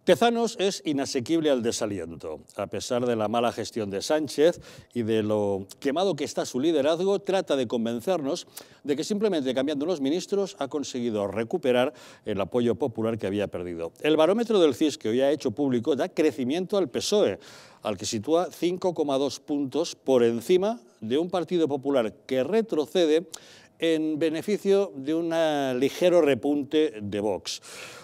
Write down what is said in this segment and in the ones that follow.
Tezanos es inasequible al desaliento. A pesar de la mala gestión de Sánchez y de lo quemado que está su liderazgo, trata de convencernos de que simplemente cambiando los ministros ha conseguido recuperar el apoyo popular que había perdido. El barómetro del CIS que hoy ha hecho público da crecimiento al PSOE, al que sitúa 5,2 puntos por encima de un Partido Popular que retrocede en beneficio de un ligero repunte de Vox.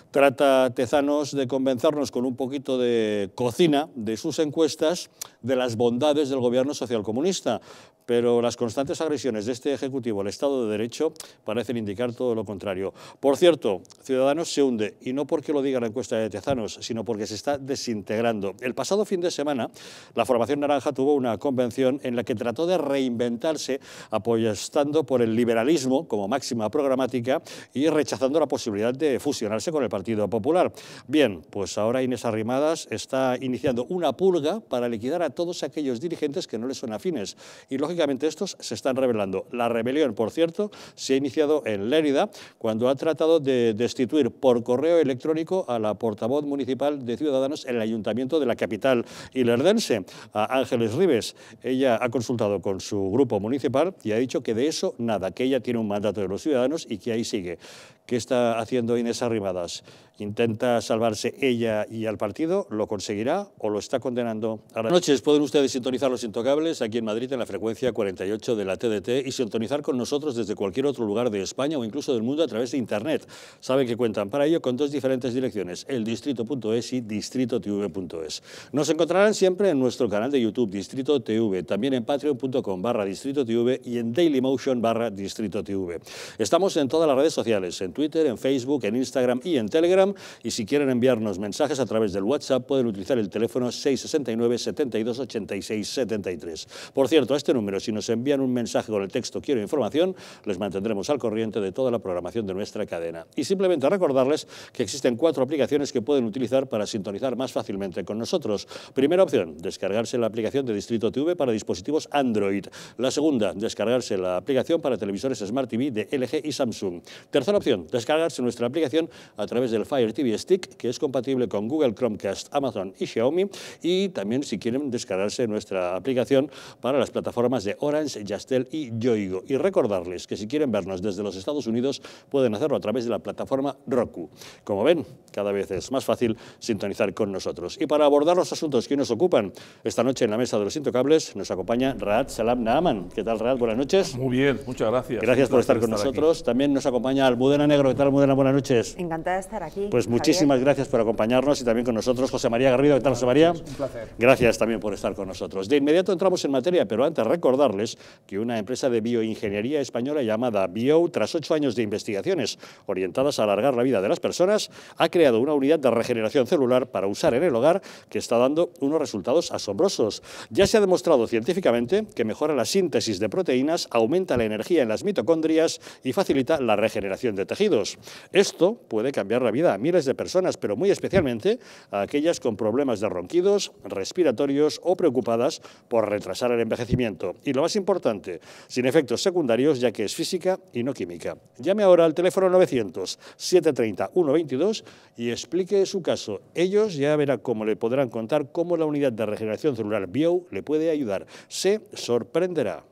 Trata Tezanos de convencernos con un poquito de cocina de sus encuestas de las bondades del gobierno socialcomunista, pero las constantes agresiones de este Ejecutivo al Estado de Derecho parecen indicar todo lo contrario. Por cierto, Ciudadanos se hunde, y no porque lo diga la encuesta de Tezanos, sino porque se está desintegrando. El pasado fin de semana, la formación naranja tuvo una convención en la que trató de reinventarse apostando por el liberalismo como máxima programática y rechazando la posibilidad de fusionarse con el Partido Popular. Bien, pues ahora Inés Arrimadas está iniciando una purga para liquidar a todos aquellos dirigentes que no le son afines, y lógicamente estos se están rebelando. La rebelión, por cierto, se ha iniciado en Lérida cuando ha tratado de destituir por correo electrónico a la portavoz municipal de Ciudadanos en el ayuntamiento de la capital ilerdense, a Ángeles Ribes. Ella ha consultado con su grupo municipal y ha dicho que de eso nada, que ella tiene un mandato de los ciudadanos y que ahí sigue. ¿Qué está haciendo Inés Arrimadas? ¿Intenta salvarse ella y al partido? ¿Lo conseguirá o lo está condenando? Buenas noches, pueden ustedes sintonizar Los Intocables aquí en Madrid en la frecuencia 48 de la TDT y sintonizar con nosotros desde cualquier otro lugar de España o incluso del mundo a través de Internet. Saben que cuentan para ello con dos diferentes direcciones, eldistrito.es y distritotv.es. Nos encontrarán siempre en nuestro canal de YouTube, Distrito TV, también en patreon.com/distritotv y en dailymotion/distritotv. Estamos en todas las redes sociales, en Twitter, en Facebook, en Instagram y en Telegram, y si quieren enviarnos mensajes a través del WhatsApp pueden utilizar el teléfono 669 72 86 73. Por cierto, a este número, si nos envían un mensaje con el texto "Quiero información", les mantendremos al corriente de toda la programación de nuestra cadena. Y simplemente recordarles que existen 4 aplicaciones que pueden utilizar para sintonizar más fácilmente con nosotros. Primera opción, descargarse la aplicación de Distrito TV para dispositivos Android. La segunda, descargarse la aplicación para televisores Smart TV de LG y Samsung. Tercera opción, descargarse nuestra aplicación a través del Fire TV Stick, que es compatible con Google Chromecast, Amazon y Xiaomi, y también si quieren descargarse nuestra aplicación para las plataformas de Orange, Yastel y Yoigo. Y recordarles que si quieren vernos desde los Estados Unidos pueden hacerlo a través de la plataforma Roku. Como ven, cada vez es más fácil sintonizar con nosotros. Y para abordar los asuntos que nos ocupan esta noche en la mesa de Los Intocables nos acompaña Raad Salam Naaman. ¿Qué tal, Raad? Buenas noches. Muy bien, muchas gracias. Gracias por estar con nosotros. Aquí. También nos acompaña Almudena Negro. ¿Qué tal, Almudena? Buenas noches. Encantada de estar aquí. Pues muchísimas gracias por acompañarnos y también con nosotros José María Garrido. ¿Qué tal, José María? Un placer. Gracias también por estar con nosotros. De inmediato entramos en materia, pero antes recordarles que una empresa de bioingeniería española llamada Bio, tras 8 años de investigaciones orientadas a alargar la vida de las personas, ha creado una unidad de regeneración celular para usar en el hogar que está dando unos resultados asombrosos. Ya se ha demostrado científicamente que mejora la síntesis de proteínas, aumenta la energía en las mitocondrias y facilita la regeneración de tejidos. Esto puede cambiar la vida a miles de personas, pero muy especialmente a aquellas con problemas de ronquidos, respiratorios o preocupadas por retrasar el envejecimiento. Y lo más importante, sin efectos secundarios, ya que es física y no química. Llame ahora al teléfono 900-730-122 y explique su caso. Ellos ya verán cómo le podrán contar cómo la unidad de regeneración celular Bio le puede ayudar. Se sorprenderá.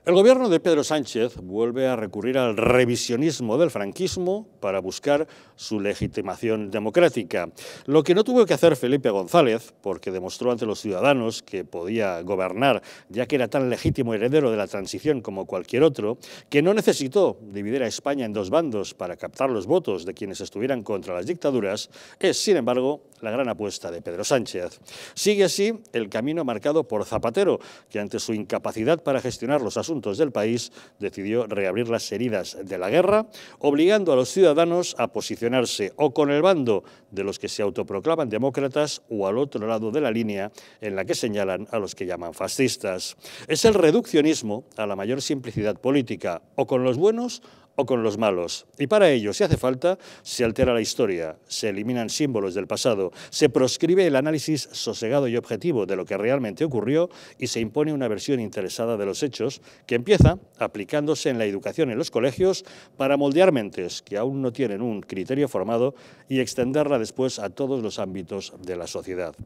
El gobierno de Pedro Sánchez vuelve a recurrir al revisionismo del franquismo para buscar su legitimación democrática. Lo que no tuvo que hacer Felipe González, porque demostró ante los ciudadanos que podía gobernar, ya que era tan legítimo heredero de la transición como cualquier otro, que no necesitó dividir a España en 2 bandos para captar los votos de quienes estuvieran contra las dictaduras, es, sin embargo, la gran apuesta de Pedro Sánchez. Sigue así el camino marcado por Zapatero, que ante su incapacidad para gestionar los asuntos del país decidió reabrir las heridas de la guerra, obligando a los ciudadanos a posicionarse o con el bando de los que se autoproclaman demócratas o al otro lado de la línea en la que señalan a los que llaman fascistas. Es el reduccionismo a la mayor simplicidad política, o con los buenos o con los malos. Y para ello, si hace falta, se altera la historia, se eliminan símbolos del pasado, se proscribe el análisis sosegado y objetivo de lo que realmente ocurrió y se impone una versión interesada de los hechos que empieza aplicándose en la educación en los colegios para moldear mentes que aún no tienen un criterio formado y extenderla después a todos los ámbitos de la sociedad.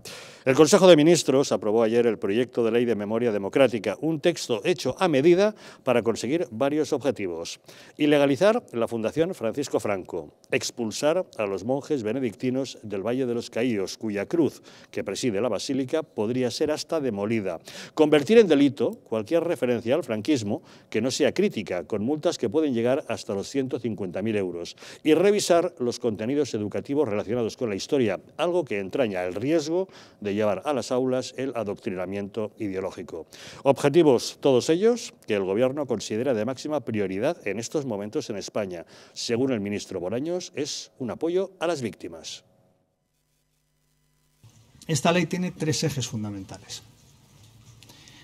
El Consejo de Ministros aprobó ayer el proyecto de ley de memoria democrática, un texto hecho a medida para conseguir varios objetivos. Legalizar la Fundación Francisco Franco, expulsar a los monjes benedictinos del Valle de los Caídos, cuya cruz que preside la basílica podría ser hasta demolida, convertir en delito cualquier referencia al franquismo que no sea crítica, con multas que pueden llegar hasta los 150.000 euros, y revisar los contenidos educativos relacionados con la historia, algo que entraña el riesgo de llevar a las aulas el adoctrinamiento ideológico. Objetivos todos ellos que el Gobierno considera de máxima prioridad en estos momentos en España. Según el ministro Bolaños, es un apoyo a las víctimas. Esta ley tiene tres ejes fundamentales.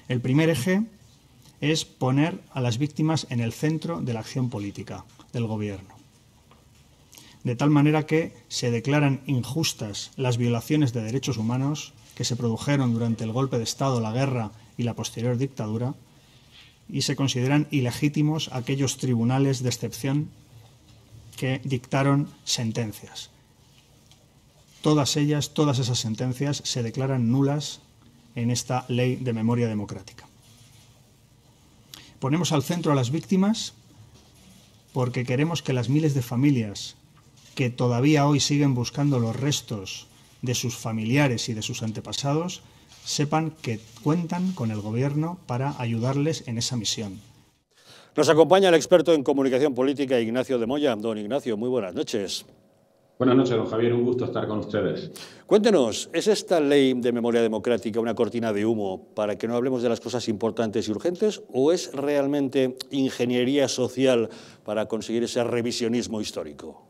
El primer eje es poner a las víctimas en el centro de la acción política del Gobierno, de tal manera que se declaran injustas las violaciones de derechos humanos que se produjeron durante el golpe de Estado, la guerra y la posterior dictadura, y se consideran ilegítimos aquellos tribunales de excepción que dictaron sentencias. Todas esas sentencias se declaran nulas en esta ley de memoria democrática. Ponemos al centro a las víctimas porque queremos que las miles de familias que todavía hoy siguen buscando los restos de sus familiares y de sus antepasados sepan que cuentan con el Gobierno para ayudarles en esa misión. Nos acompaña el experto en comunicación política Ignacio de Moya. Don Ignacio, muy buenas noches. Buenas noches, don Javier, un gusto estar con ustedes. Cuéntenos, ¿es esta ley de memoria democrática una cortina de humo para que no hablemos de las cosas importantes y urgentes o es realmente ingeniería social para conseguir ese revisionismo histórico?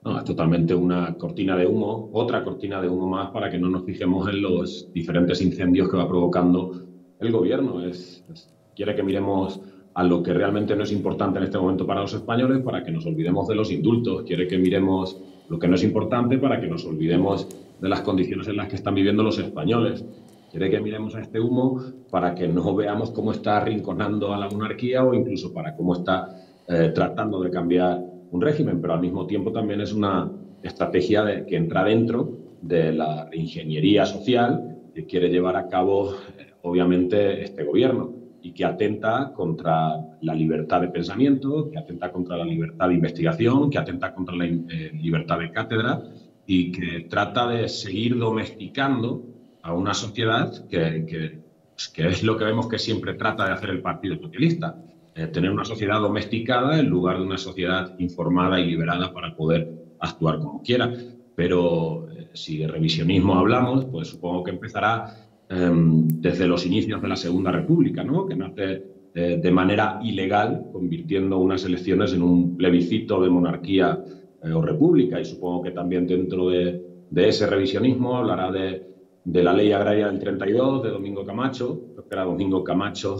No, es totalmente una cortina de humo, otra cortina de humo más para que no nos fijemos en los diferentes incendios que va provocando el Gobierno. Quiere que miremos a lo que realmente no es importante en este momento para los españoles para que nos olvidemos de los indultos. Quiere que miremos lo que no es importante para que nos olvidemos de las condiciones en las que están viviendo los españoles. Quiere que miremos a este humo para que no veamos cómo está arrinconando a la monarquía o incluso para cómo está tratando de cambiar un régimen, pero al mismo tiempo también es una estrategia que entra dentro de la ingeniería social que quiere llevar a cabo, obviamente, este Gobierno y que atenta contra la libertad de pensamiento, que atenta contra la libertad de investigación, que atenta contra la libertad de cátedra y que trata de seguir domesticando a una sociedad que es lo que vemos que siempre trata de hacer el Partido Socialista. Tener una sociedad domesticada en lugar de una sociedad informada y liberada para poder actuar como quiera. Pero si de revisionismo hablamos, pues supongo que empezará desde los inicios de la Segunda República, ¿no? Que nace de manera ilegal, convirtiendo unas elecciones en un plebiscito de monarquía o república. Y supongo que también dentro de ese revisionismo hablará de la Ley Agraria del 32, de Domingo Camacho. Creo que era Domingo Camacho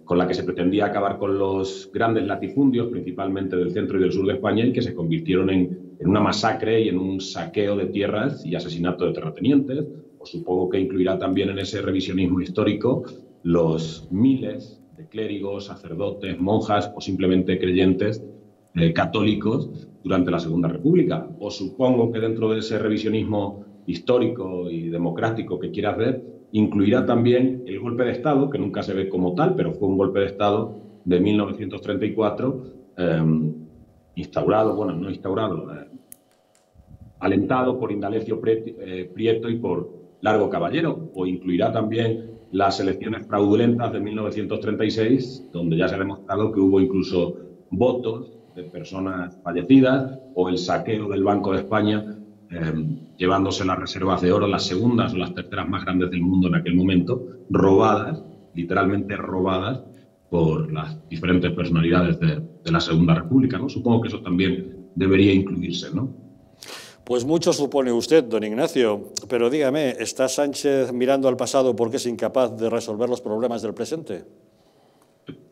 con la que se pretendía acabar con los grandes latifundios, principalmente del centro y del sur de España, y que se convirtieron en una masacre y en un saqueo de tierras y asesinato de terratenientes. O supongo que incluirá también en ese revisionismo histórico los miles de clérigos, sacerdotes, monjas o simplemente creyentes católicos durante la Segunda República. O supongo que dentro de ese revisionismo histórico y democrático que quiera hacer, incluirá también el golpe de Estado, que nunca se ve como tal, pero fue un golpe de Estado de 1934, alentado por Indalecio Prieto y por Largo Caballero, o incluirá también las elecciones fraudulentas de 1936, donde ya se ha demostrado que hubo incluso votos de personas fallecidas, o el saqueo del Banco de España, llevándose las reservas de oro, las segundas o las terceras más grandes del mundo en aquel momento, robadas, literalmente robadas, por las diferentes personalidades de la Segunda República, ¿no? Supongo que eso también debería incluirse, ¿no? Pues mucho supone usted, don Ignacio, pero dígame, ¿está Sánchez mirando al pasado porque es incapaz de resolver los problemas del presente?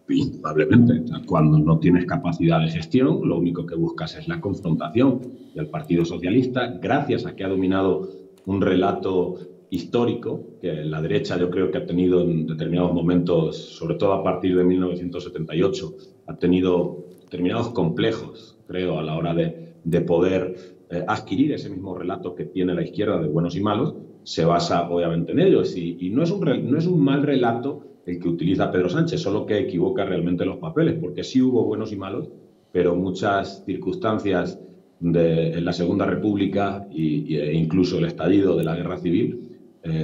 Indudablemente. O sea, cuando no tienes capacidad de gestión, lo único que buscas es la confrontación. Y el Partido Socialista, gracias a que ha dominado un relato histórico que la derecha yo creo que ha tenido en determinados momentos, sobre todo a partir de 1978, ha tenido determinados complejos, creo, a la hora de poder adquirir ese mismo relato que tiene la izquierda de buenos y malos, se basa obviamente en ellos. Y no es un mal relato el que utiliza Pedro Sánchez, solo que equivoca realmente los papeles, porque sí hubo buenos y malos, pero muchas circunstancias en la Segunda República e incluso el estallido de la Guerra Civil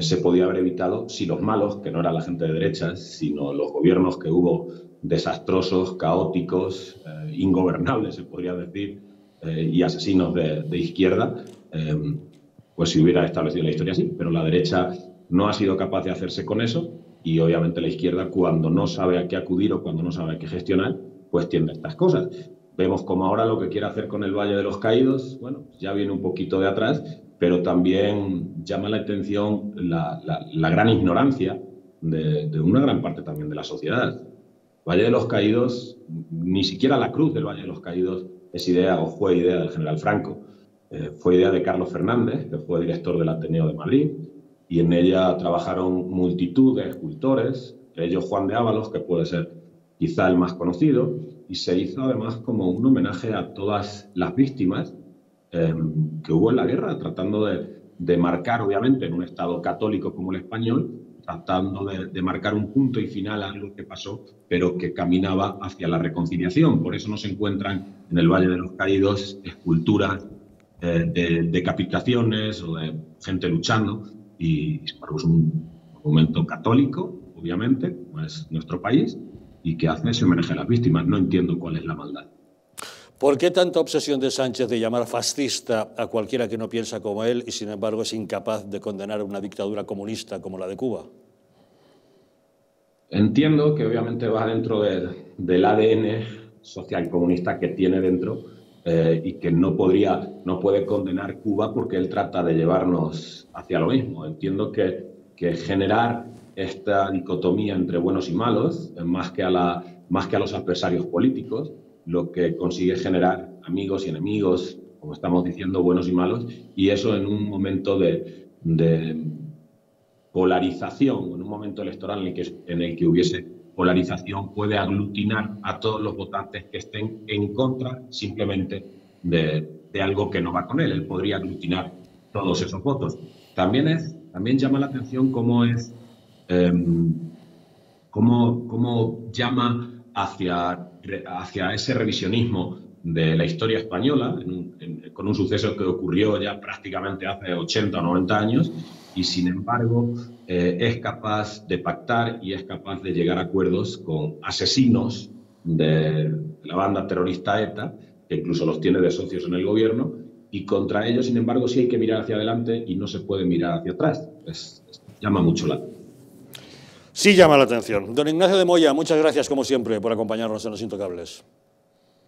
se podía haber evitado si los malos, que no era la gente de derechas, sino los gobiernos que hubo desastrosos, caóticos, ingobernables, se podría decir, y asesinos de izquierda, pues si hubiera establecido la historia así. Pero la derecha no ha sido capaz de hacerse con eso y obviamente la izquierda, cuando no sabe a qué acudir o cuando no sabe a qué gestionar, pues tiende a estas cosas. Vemos como ahora lo que quiere hacer con el Valle de los Caídos, bueno, ya viene un poquito de atrás, pero también llama la atención la gran ignorancia de una gran parte también de la sociedad. Valle de los Caídos, ni siquiera la cruz del Valle de los Caídos es idea o fue idea del general Franco. Fue idea de Carlos Fernández, que fue director del Ateneo de Madrid, y en ella trabajaron multitud de escultores, entre ellos Juan de Ábalos, que puede ser quizá el más conocido, y se hizo además como un homenaje a todas las víctimas que hubo en la guerra, tratando de marcar, obviamente, en un Estado católico como el español, tratando de marcar un punto y final a algo que pasó, pero que caminaba hacia la reconciliación. Por eso no se encuentran en el Valle de los Caídos esculturas de decapitaciones o de gente luchando, y sin embargo es un monumento católico, obviamente, como es nuestro país, y que hace ese homenaje a las víctimas. No entiendo cuál es la maldad. ¿Por qué tanta obsesión de Sánchez de llamar fascista a cualquiera que no piensa como él y, sin embargo, es incapaz de condenar una dictadura comunista como la de Cuba? Entiendo que obviamente va dentro del ADN social comunista que tiene dentro y que no puede condenar Cuba porque él trata de llevarnos hacia lo mismo. Entiendo que generar esta dicotomía entre buenos y malos, más que a los adversarios políticos, lo que consigue generar amigos y enemigos, como estamos diciendo, buenos y malos, y eso en un momento de polarización, en un momento electoral en el que hubiese polarización, puede aglutinar a todos los votantes que estén en contra simplemente de algo que no va con él. Él podría aglutinar todos esos votos. También llama la atención cómo llama hacia ese revisionismo de la historia española, con un suceso que ocurrió ya prácticamente hace 80 o 90 años, y sin embargo es capaz de pactar y es capaz de llegar a acuerdos con asesinos de la banda terrorista ETA, que incluso los tiene de socios en el gobierno, y contra ellos, sin embargo, sí hay que mirar hacia adelante y no se puede mirar hacia atrás. Llama mucho la atención. Sí llama la atención. Don Ignacio de Moya, muchas gracias, como siempre, por acompañarnos en Los Intocables.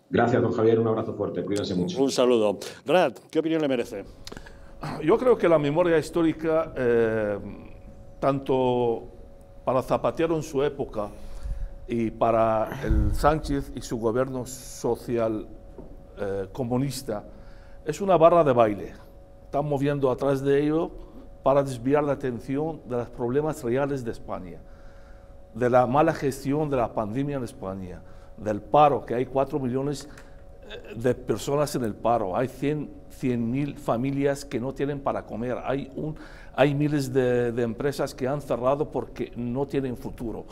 Gracias, don Javier. Un abrazo fuerte. Cuídense mucho. Un saludo. Rat, ¿qué opinión le merece? Yo creo que la memoria histórica, tanto para Zapatero en su época y para el Sánchez y su gobierno social comunista, es una barra de baile. Están moviendo atrás de ello para desviar la atención de los problemas reales de España, de la mala gestión de la pandemia en España, del paro, que hay 4 millones de personas en el paro, hay 100.000 familias que no tienen para comer, hay miles de empresas que han cerrado porque no tienen futuro.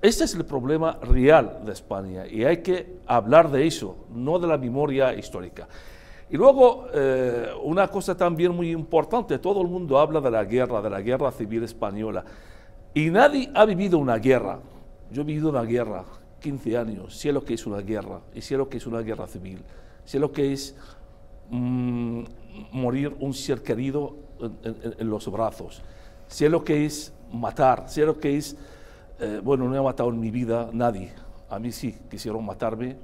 Este es el problema real de España y hay que hablar de eso, no de la memoria histórica. Y luego, una cosa también muy importante, todo el mundo habla de la guerra civil española, y nadie ha vivido una guerra. Yo he vivido una guerra, 15 años, sé lo que es una guerra, y sé lo que es una guerra civil, sé lo que es morir un ser querido en los brazos, sé lo que es matar, sé lo que es, bueno, no he matado en mi vida nadie, a mí sí, quisieron matarme,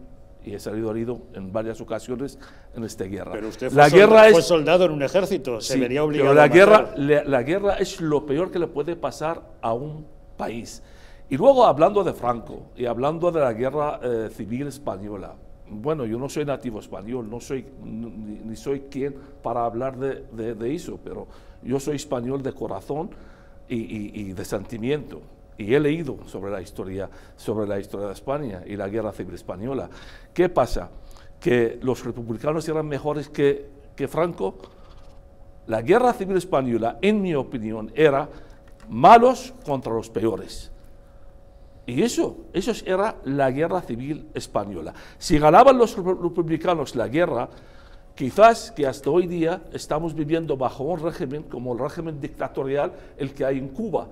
y he salido herido en varias ocasiones en esta guerra. Pero usted fue soldado en un ejército, se vería obligado pero la guerra es lo peor que le puede pasar a un país. Y luego, hablando de Franco y hablando de la guerra civil española, bueno, yo no soy nativo español, no soy, ni soy quien para hablar de eso, pero yo soy español de corazón y de sentimiento. Y he leído sobre la historia de España y la guerra civil española. ¿Qué pasa? ¿Que los republicanos eran mejores que Franco? La guerra civil española, en mi opinión, era malos contra los peores. Y eso era la guerra civil española. Si ganaban los republicanos la guerra, quizás que hasta hoy día estamos viviendo bajo un régimen como el régimen dictatorial el que hay en Cuba.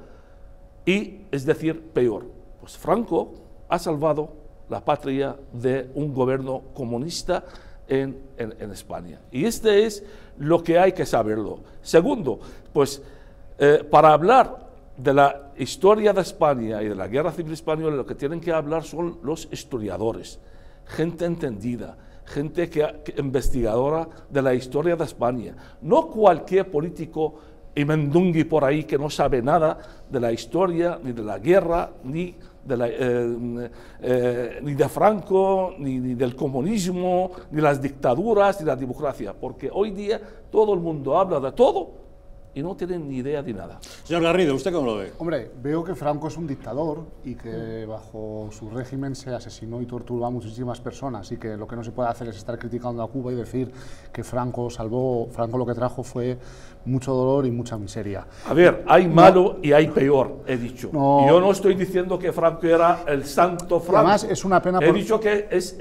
Y, es decir, peor. Pues Franco ha salvado la patria de un gobierno comunista en España. Y este es lo que hay que saberlo. Segundo, pues para hablar de la historia de España y de la guerra civil española, lo que tienen que hablar son los historiadores, gente entendida, gente investigadora de la historia de España, no cualquier político y mendungui por ahí que no sabe nada de la historia, ni de la guerra, ni de Franco, ni del comunismo, ni las dictaduras, ni la democracia, porque hoy día todo el mundo habla de todo y no tienen ni idea de nada. Señor Garrido, ¿usted cómo lo ve? Hombre, veo que Franco es un dictador y que bajo su régimen se asesinó y torturó a muchísimas personas, y que lo que no se puede hacer es estar criticando a Cuba y decir que Franco lo que trajo fue mucho dolor y mucha miseria. A ver, hay malo y hay peor, he dicho. No, yo no estoy diciendo que Franco era el santo Franco. Además, es una pena. He dicho que es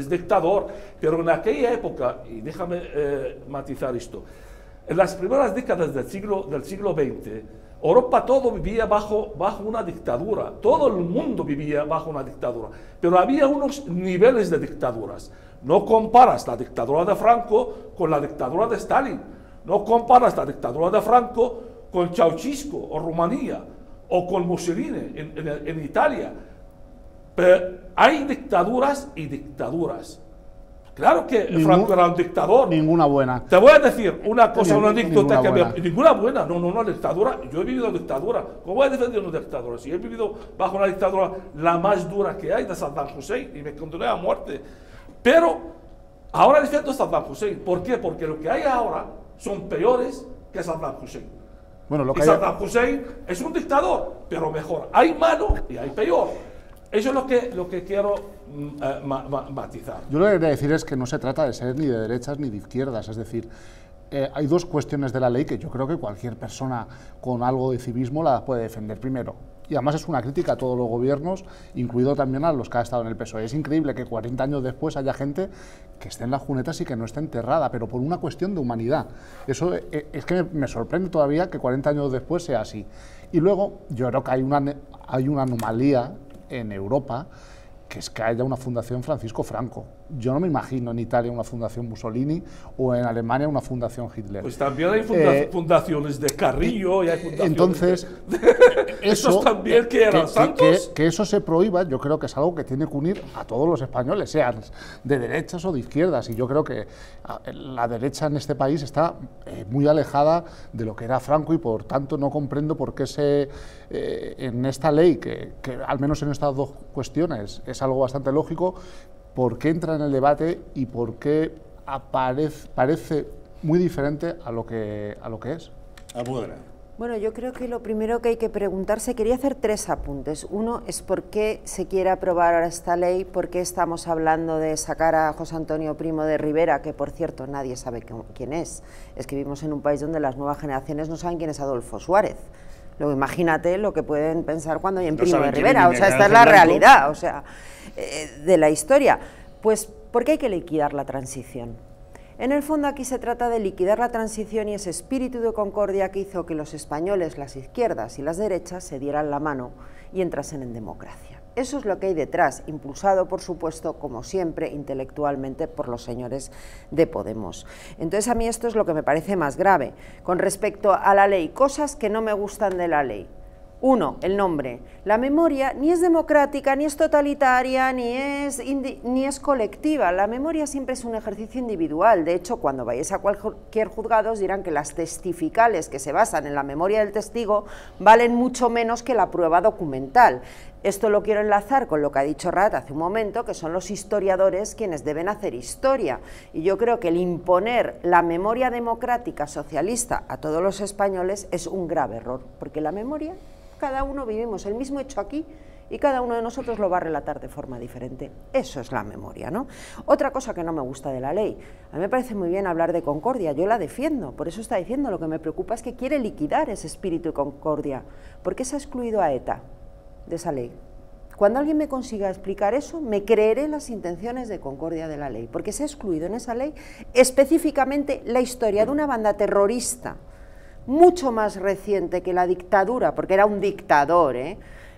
dictador, pero en aquella época, y déjame matizar esto, en las primeras décadas del siglo XX, Europa todo vivía bajo una dictadura, todo el mundo vivía bajo una dictadura, pero había unos niveles de dictaduras. No comparas la dictadura de Franco con la dictadura de Stalin, no comparas la dictadura de Franco con Ceausescu o Rumanía, o con Mussolini en Italia. Pero hay dictaduras y dictaduras. Claro que Franco era un dictador. Ninguna buena. Te voy a decir una cosa, una anécdota que ninguna buena. No, dictadura. Yo he vivido dictadura. ¿Cómo voy a defender una dictadura? Si he vivido bajo una dictadura la más dura que hay, de Saddam Hussein, y me condené a muerte. Pero ahora defiendo a Saddam Hussein. ¿Por qué? Porque lo que hay ahora son peores que Saddam Hussein. Bueno, Saddam Hussein es un dictador, pero mejor. Hay malo y hay peor. Eso es lo que quiero matizar. Yo lo que quería decir es que no se trata de ser ni de derechas ni de izquierdas, es decir, hay dos cuestiones de la ley que yo creo que cualquier persona con algo de civismo la puede defender. Primero, y además es una crítica a todos los gobiernos, incluido también a los que ha estado en el PSOE. Es increíble que 40 años después haya gente que esté en las junetas y que no esté enterrada, pero por una cuestión de humanidad. Eso es que me sorprende todavía que 40 años después sea así. Y luego, yo creo que hay una anomalía en Europa, que es que haya una fundación Francisco Franco. Yo no me imagino en Italia una fundación Mussolini o en Alemania una fundación Hitler. Pues también hay fundaciones de Carrillo y hay fundaciones entonces, esos también que eran santos. Que eso se prohíba, yo creo que es algo que tiene que unir a todos los españoles, sean de derechas o de izquierdas, y yo creo que la derecha en este país está muy alejada de lo que era Franco, y por tanto no comprendo por qué en esta ley, que al menos en estas dos cuestiones es algo bastante lógico, por qué entra en el debate y por qué parece muy diferente a lo que es. Bueno, yo creo que lo primero que hay que preguntarse, quería hacer 3 apuntes. Uno es por qué se quiere aprobar ahora esta ley, por qué estamos hablando de sacar a José Antonio Primo de Rivera, que por cierto nadie sabe quién es. Es que vivimos en un país donde las nuevas generaciones no saben quién es Adolfo Suárez. Luego imagínate lo que pueden pensar cuando hay en Primo de Rivera, o sea, esta es la realidad, o sea, de la historia. Pues porque hay que liquidar la transición. En el fondo aquí se trata de liquidar la transición y ese espíritu de concordia que hizo que los españoles, las izquierdas y las derechas se dieran la mano y entrasen en democracia. Eso es lo que hay detrás, impulsado, por supuesto, como siempre, intelectualmente por los señores de Podemos. Entonces, a mí esto es lo que me parece más grave. Con respecto a la ley, cosas que no me gustan de la ley. Uno, el nombre. La memoria ni es democrática, ni es totalitaria, ni es colectiva. La memoria siempre es un ejercicio individual. De hecho, cuando vayáis a cualquier juzgado os dirán que las testificales que se basan en la memoria del testigo valen mucho menos que la prueba documental. Esto lo quiero enlazar con lo que ha dicho Rat hace un momento, que son los historiadores quienes deben hacer historia. Y yo creo que el imponer la memoria democrática socialista a todos los españoles es un grave error, porque la memoria, cada uno vivimos el mismo hecho aquí y cada uno de nosotros lo va a relatar de forma diferente. Eso es la memoria, ¿no? Otra cosa que no me gusta de la ley, a mí me parece muy bien hablar de concordia, yo la defiendo, por eso está diciendo, lo que me preocupa es que quiere liquidar ese espíritu de concordia. ¿Por qué se ha excluido a ETA de esa ley? Cuando alguien me consiga explicar eso, me creeré las intenciones de concordia de la ley, porque se ha excluido en esa ley específicamente la historia de una banda terrorista mucho más reciente que la dictadura, porque era un dictador,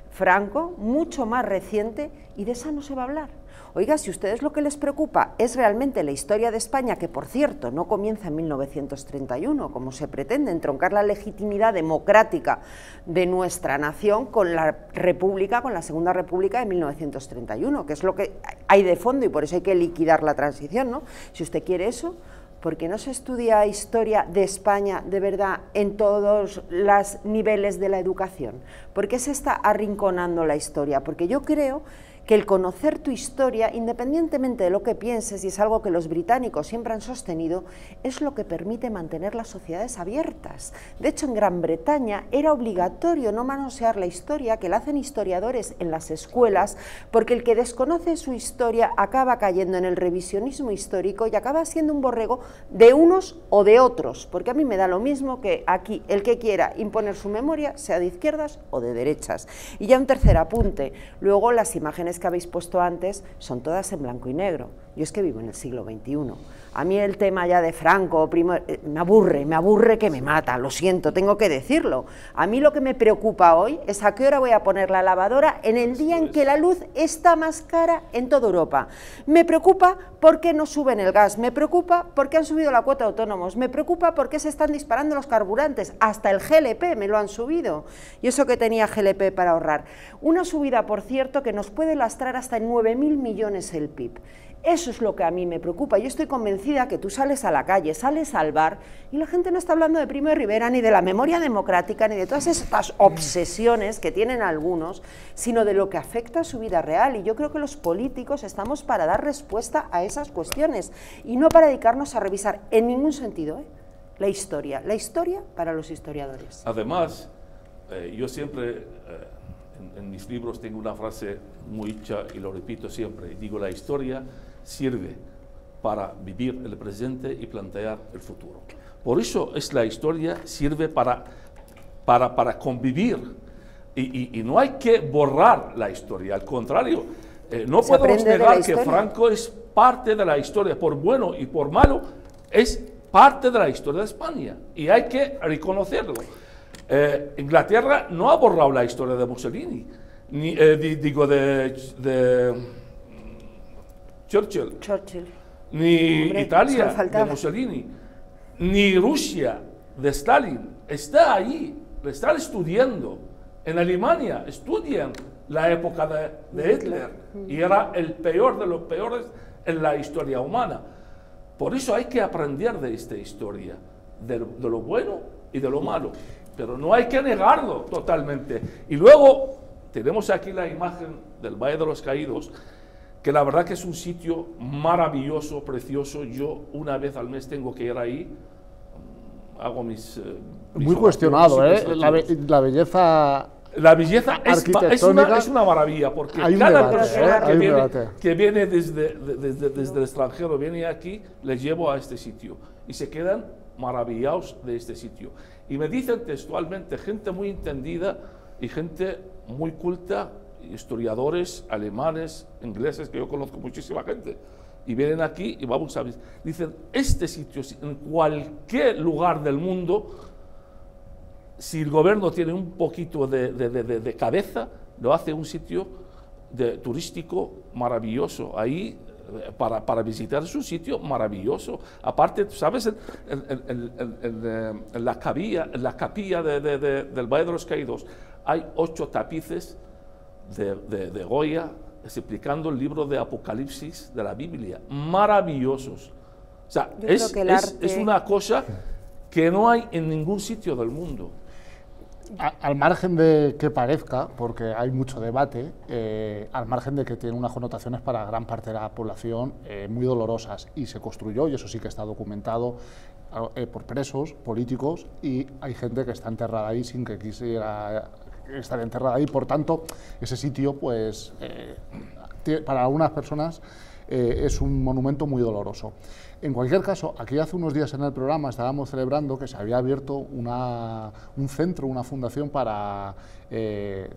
Franco, mucho más reciente, y de esa no se va a hablar. Oiga, si a ustedes lo que les preocupa es realmente la historia de España, que por cierto no comienza en 1931, como se pretende, entroncar la legitimidad democrática de nuestra nación con la República, con la Segunda República de 1931, que es lo que hay de fondo y por eso hay que liquidar la transición, ¿no? Si usted quiere eso, ¿por qué no se estudia historia de España de verdad en todos los niveles de la educación? ¿Por qué se está arrinconando la historia? Porque yo creo que el conocer tu historia, independientemente de lo que pienses, y es algo que los británicos siempre han sostenido, es lo que permite mantener las sociedades abiertas. De hecho, en Gran Bretaña era obligatorio no manosear la historia, que la hacen historiadores en las escuelas, porque el que desconoce su historia acaba cayendo en el revisionismo histórico y acaba siendo un borrego de unos o de otros, porque a mí me da lo mismo que aquí el que quiera imponer su memoria, sea de izquierdas o de derechas. Y ya un tercer apunte, luego las imágenes que habéis puesto antes son todas en blanco y negro. Yo es que vivo en el siglo XXI. A mí el tema ya de Franco, me aburre que me mata, lo siento, tengo que decirlo. A mí lo que me preocupa hoy es a qué hora voy a poner la lavadora en el día en que la luz está más cara en toda Europa. Me preocupa porque no suben el gas, me preocupa porque han subido la cuota de autónomos, me preocupa porque se están disparando los carburantes, hasta el GLP me lo han subido, y eso que tenía GLP para ahorrar. Una subida, por cierto, que nos puede lastrar hasta en 9.000 millones el PIB. Eso es lo que a mí me preocupa. Yo estoy convencida que tú sales a la calle, sales al bar y la gente no está hablando de Primo de Rivera, ni de la memoria democrática, ni de todas estas obsesiones que tienen algunos, sino de lo que afecta a su vida real. Y yo creo que los políticos estamos para dar respuesta a esas cuestiones y no para dedicarnos a revisar en ningún sentido la historia para los historiadores. Además, yo siempre en mis libros tengo una frase muy hecha y lo repito siempre, digo, la historia sirve para vivir el presente y plantear el futuro. Por eso la historia sirve para convivir y no hay que borrar la historia, al contrario, no podemos negar que Franco es parte de la historia, por bueno y por malo, es parte de la historia de España y hay que reconocerlo. Inglaterra no ha borrado la historia de Mussolini, ni, digo de Churchill, ni hombre, Italia de Mussolini, ni Rusia de Stalin. Está ahí, lo están estudiando. En Alemania estudian la época de Hitler y era el peor de los peores en la historia humana. Por eso hay que aprender de esta historia, de lo bueno y de lo malo, pero no hay que negarlo totalmente. Y luego tenemos aquí la imagen del Valle de los Caídos, que la verdad que es un sitio maravilloso, precioso. Yo una vez al mes tengo que ir ahí, hago mis muy cuestionado, la belleza. La belleza es una maravilla, porque cada persona que viene desde el extranjero, viene aquí, les llevo a este sitio y se quedan maravillados de este sitio. Y me dicen textualmente, gente muy entendida y gente muy culta, historiadores alemanes, ingleses, que yo conozco muchísima gente, y vienen aquí y vamos a ver, dicen, este sitio, en cualquier lugar del mundo, si el gobierno tiene un poquito de cabeza, lo hace un sitio turístico maravilloso. Ahí, para visitar, es un sitio maravilloso. Aparte, ¿sabes? En la capilla del Valle de los Caídos hay 8 tapices de Goya explicando el libro de Apocalipsis de la Biblia, maravillosos. O sea, es una cosa que no hay en ningún sitio del mundo. Al margen de que parezca, porque hay mucho debate, al margen de que tiene unas connotaciones para gran parte de la población muy dolorosas, y se construyó, y eso sí que está documentado, por presos políticos, y hay gente que está enterrada ahí sin que quisiera estar enterrada ahí. Por tanto, ese sitio, pues, para algunas personas es un monumento muy doloroso. En cualquier caso, aquí hace unos días en el programa estábamos celebrando que se había abierto un centro, una fundación para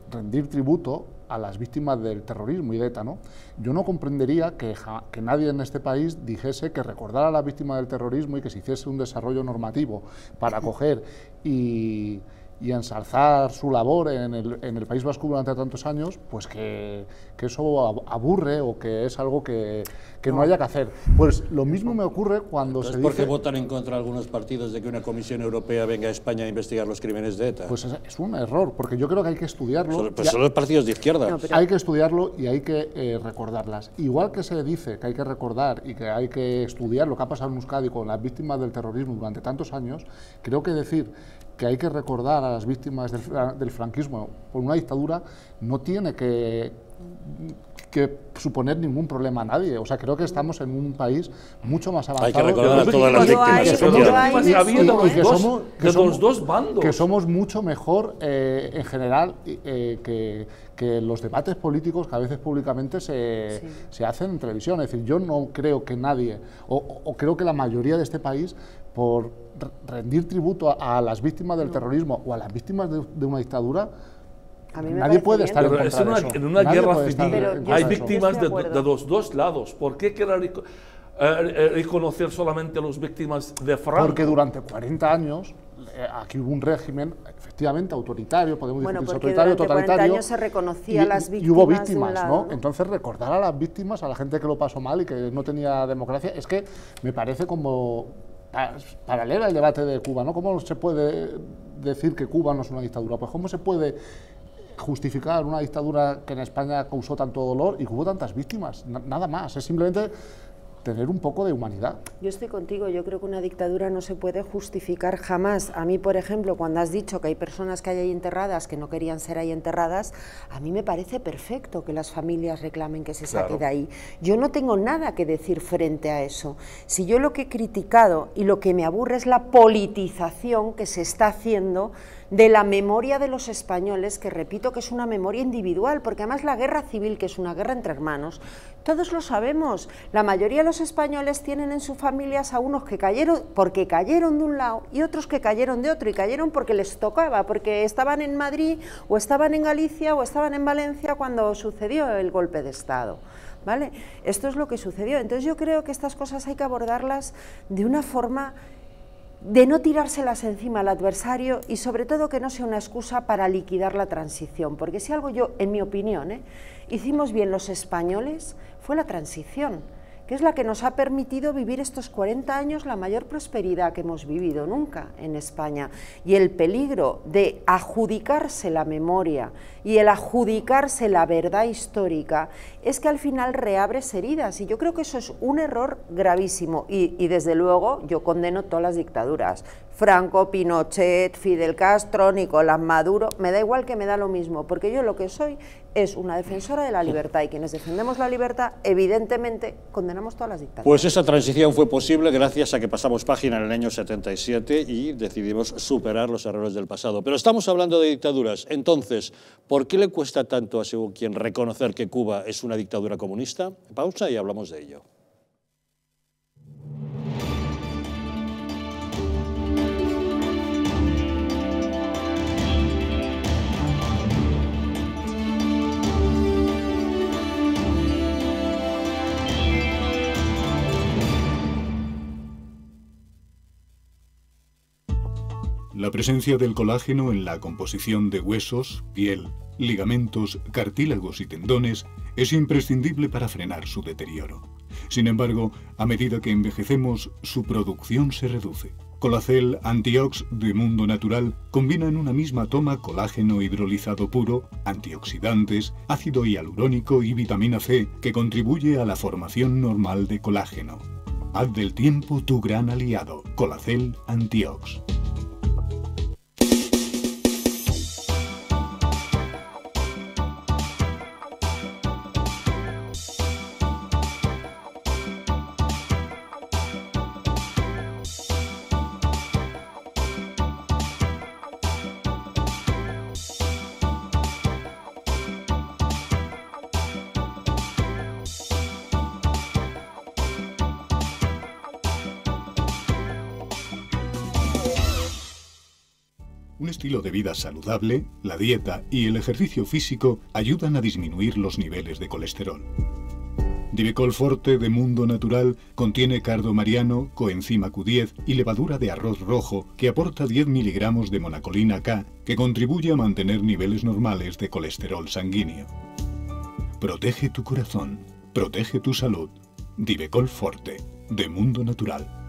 rendir tributo a las víctimas del terrorismo y de ETA, ¿no? Yo no comprendería que nadie en este país dijese que recordar a las víctimas del terrorismo y que se hiciese un desarrollo normativo para coger y ensalzar su labor en el País Vasco durante tantos años, pues que eso aburre o que es algo que no haya que hacer. Pues lo mismo me ocurre cuando se dice... ¿Por qué votan en contra algunos partidos de que una Comisión Europea venga a España a investigar los crímenes de ETA? Pues es un error, porque yo creo que hay que estudiarlo. Pues son los partidos de izquierda. No, pero... Hay que estudiarlo y hay que recordarlas. Igual que se dice que hay que recordar y que hay que estudiar lo que ha pasado en Euskadi con las víctimas del terrorismo durante tantos años, creo que decir que hay que recordar a las víctimas del franquismo por una dictadura no tiene que suponer ningún problema a nadie. O sea, creo que estamos en un país mucho más avanzado. Hay que recordar a todas las víctimas. De los dos bandos. Que somos mucho mejor en general que los debates políticos que a veces públicamente se hacen en televisión. Es decir, yo no creo que nadie, o creo que la mayoría de este país, por rendir tributo a las víctimas del terrorismo o a las víctimas de una dictadura, nadie puede estar en contra de eso. En una guerra civil hay víctimas de los dos lados. ¿Por qué quiere reconocer solamente a las víctimas de Franco? Porque durante 40 años aquí hubo un régimen efectivamente autoritario, podemos decir autoritario, totalitario. 40 años se reconocía a las víctimas. Y hubo víctimas, ¿no? Entonces, recordar a las víctimas, a la gente que lo pasó mal y que no tenía democracia, es que me parece como paralela al debate de Cuba, ¿no? ¿Cómo se puede decir que Cuba no es una dictadura? Pues ¿cómo se puede justificar una dictadura que en España causó tanto dolor y que hubo tantas víctimas? Nada más, es simplemente tener un poco de humanidad. Yo estoy contigo, yo creo que una dictadura no se puede justificar jamás. A mí, por ejemplo, cuando has dicho que hay personas que hay ahí enterradas que no querían ser ahí enterradas, a mí me parece perfecto que las familias reclamen que se saque de ahí. Yo no tengo nada que decir frente a eso. Si yo lo que he criticado y lo que me aburre es la politización que se está haciendo de la memoria de los españoles, que repito que es una memoria individual, porque además la guerra civil, que es una guerra entre hermanos, todos lo sabemos, la mayoría de los españoles tienen en sus familias a unos que cayeron porque cayeron de un lado y otros que cayeron de otro, y cayeron porque les tocaba, porque estaban en Madrid o estaban en Galicia o estaban en Valencia cuando sucedió el golpe de Estado. ¿Vale? Esto es lo que sucedió. Entonces yo creo que estas cosas hay que abordarlas de una forma de no tirárselas encima al adversario y sobre todo que no sea una excusa para liquidar la transición, porque si algo yo, en mi opinión, hicimos bien los españoles fue la transición, que es la que nos ha permitido vivir estos 40 años la mayor prosperidad que hemos vivido nunca en España. Y el peligro de adjudicarse la memoria y el adjudicarse la verdad histórica es que al final reabres heridas, y yo creo que eso es un error gravísimo, y desde luego yo condeno todas las dictaduras, Franco, Pinochet, Fidel Castro, Nicolás Maduro, me da igual, que me da lo mismo, porque yo lo que soy es una defensora de la libertad, y quienes defendemos la libertad evidentemente condenamos todas las dictaduras. Pues esa transición fue posible gracias a que pasamos página en el año 77 y decidimos superar los errores del pasado. Pero estamos hablando de dictaduras, entonces, ¿por qué le cuesta tanto a según quien reconocer que Cuba es una dictadura comunista? Pausa y hablamos de ello. La presencia del colágeno en la composición de huesos, piel, ligamentos, cartílagos y tendones es imprescindible para frenar su deterioro. Sin embargo, a medida que envejecemos, su producción se reduce, Colacel Antiox de Mundo Natural combina en una misma toma colágeno hidrolizado puro, antioxidantes, ácido hialurónico y vitamina C que contribuye a la formación normal de colágeno. Haz del tiempo tu gran aliado. Colacel Antiox. Un estilo de vida saludable, la dieta y el ejercicio físico ayudan a disminuir los niveles de colesterol. Divecol Forte de Mundo Natural contiene cardo mariano, coenzima Q10 y levadura de arroz rojo que aporta 10 miligramos de monacolina K que contribuye a mantener niveles normales de colesterol sanguíneo. Protege tu corazón, protege tu salud. Divecol Forte de Mundo Natural.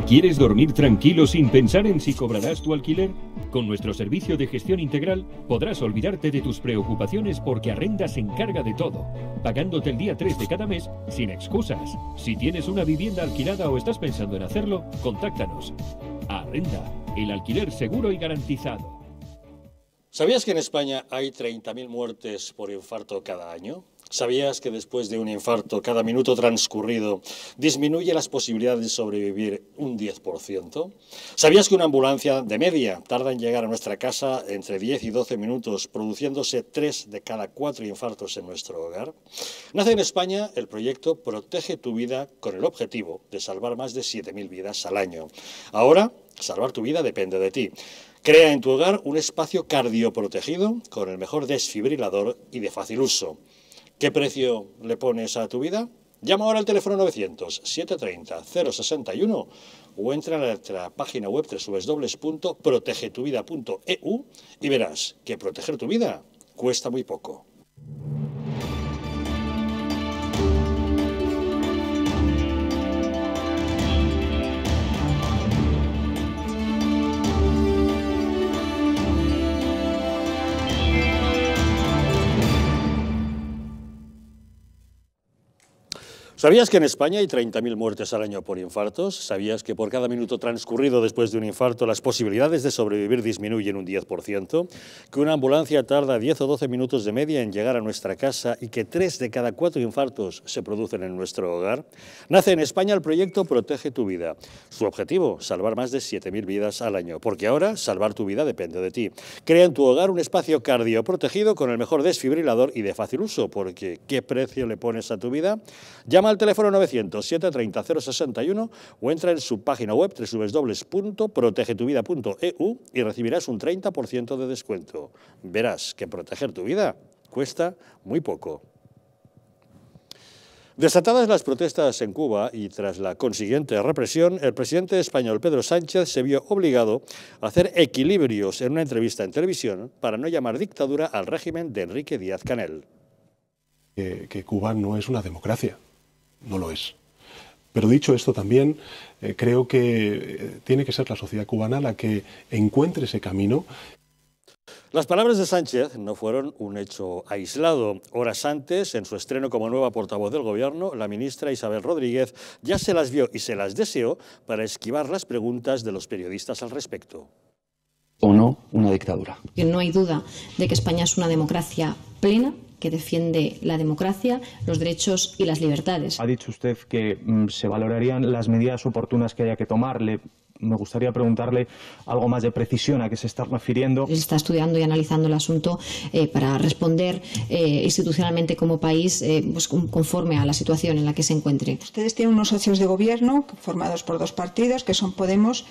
¿Quieres dormir tranquilo sin pensar en si cobrarás tu alquiler? Con nuestro servicio de gestión integral podrás olvidarte de tus preocupaciones porque Arrenda se encarga de todo, pagándote el día 3 de cada mes sin excusas. Si tienes una vivienda alquilada o estás pensando en hacerlo, contáctanos. Arrenda, el alquiler seguro y garantizado. ¿Sabías que en España hay 30.000 muertes por infarto cada año? ¿Sabías que después de un infarto, cada minuto transcurrido disminuye las posibilidades de sobrevivir un 10%? ¿Sabías que una ambulancia de media tarda en llegar a nuestra casa entre 10 y 12 minutos, produciéndose 3 de cada 4 infartos en nuestro hogar? Nace en España el proyecto Protege tu Vida con el objetivo de salvar más de 7.000 vidas al año. Ahora, salvar tu vida depende de ti. Crea en tu hogar un espacio cardioprotegido con el mejor desfibrilador y de fácil uso. ¿Qué precio le pones a tu vida? Llama ahora al teléfono 900-730-061 o entra a nuestra página web www.protegetuvida.eu y verás que proteger tu vida cuesta muy poco. ¿Sabías que en España hay 30.000 muertes al año por infartos? ¿Sabías que por cada minuto transcurrido después de un infarto las posibilidades de sobrevivir disminuyen un 10%? ¿Que una ambulancia tarda 10 o 12 minutos de media en llegar a nuestra casa y que 3 de cada 4 infartos se producen en nuestro hogar? Nace en España el proyecto Protege tu Vida. Su objetivo, salvar más de 7.000 vidas al año, porque ahora salvar tu vida depende de ti. Crea en tu hogar un espacio cardioprotegido con el mejor desfibrilador y de fácil uso, porque ¿qué precio le pones a tu vida? Llama al teléfono 900-730-061 o entra en su página web www.protegetuvida.eu y recibirás un 30% de descuento. Verás que proteger tu vida cuesta muy poco. Desatadas las protestas en Cuba y tras la consiguiente represión, el presidente español Pedro Sánchez se vio obligado a hacer equilibrios en una entrevista en televisión para no llamar dictadura al régimen de Enrique Díaz-Canel. Que Cuba no es una democracia. No lo es. Pero dicho esto también, creo que tiene que ser la sociedad cubana la que encuentre ese camino. Las palabras de Sánchez no fueron un hecho aislado. Horas antes, en su estreno como nueva portavoz del Gobierno, la ministra Isabel Rodríguez ya se las vio y se las deseó para esquivar las preguntas de los periodistas al respecto. ¿O no una dictadura? No hay duda de que España es una democracia plena, que defiende la democracia, los derechos y las libertades. Ha dicho usted que se valorarían las medidas oportunas que haya que tomar. Me gustaría preguntarle algo más de precisión a qué se está refiriendo. Se está estudiando y analizando el asunto para responder institucionalmente como país pues, conforme a la situación en la que se encuentre. Ustedes tienen unos socios de gobierno formados por dos partidos, que son Podemos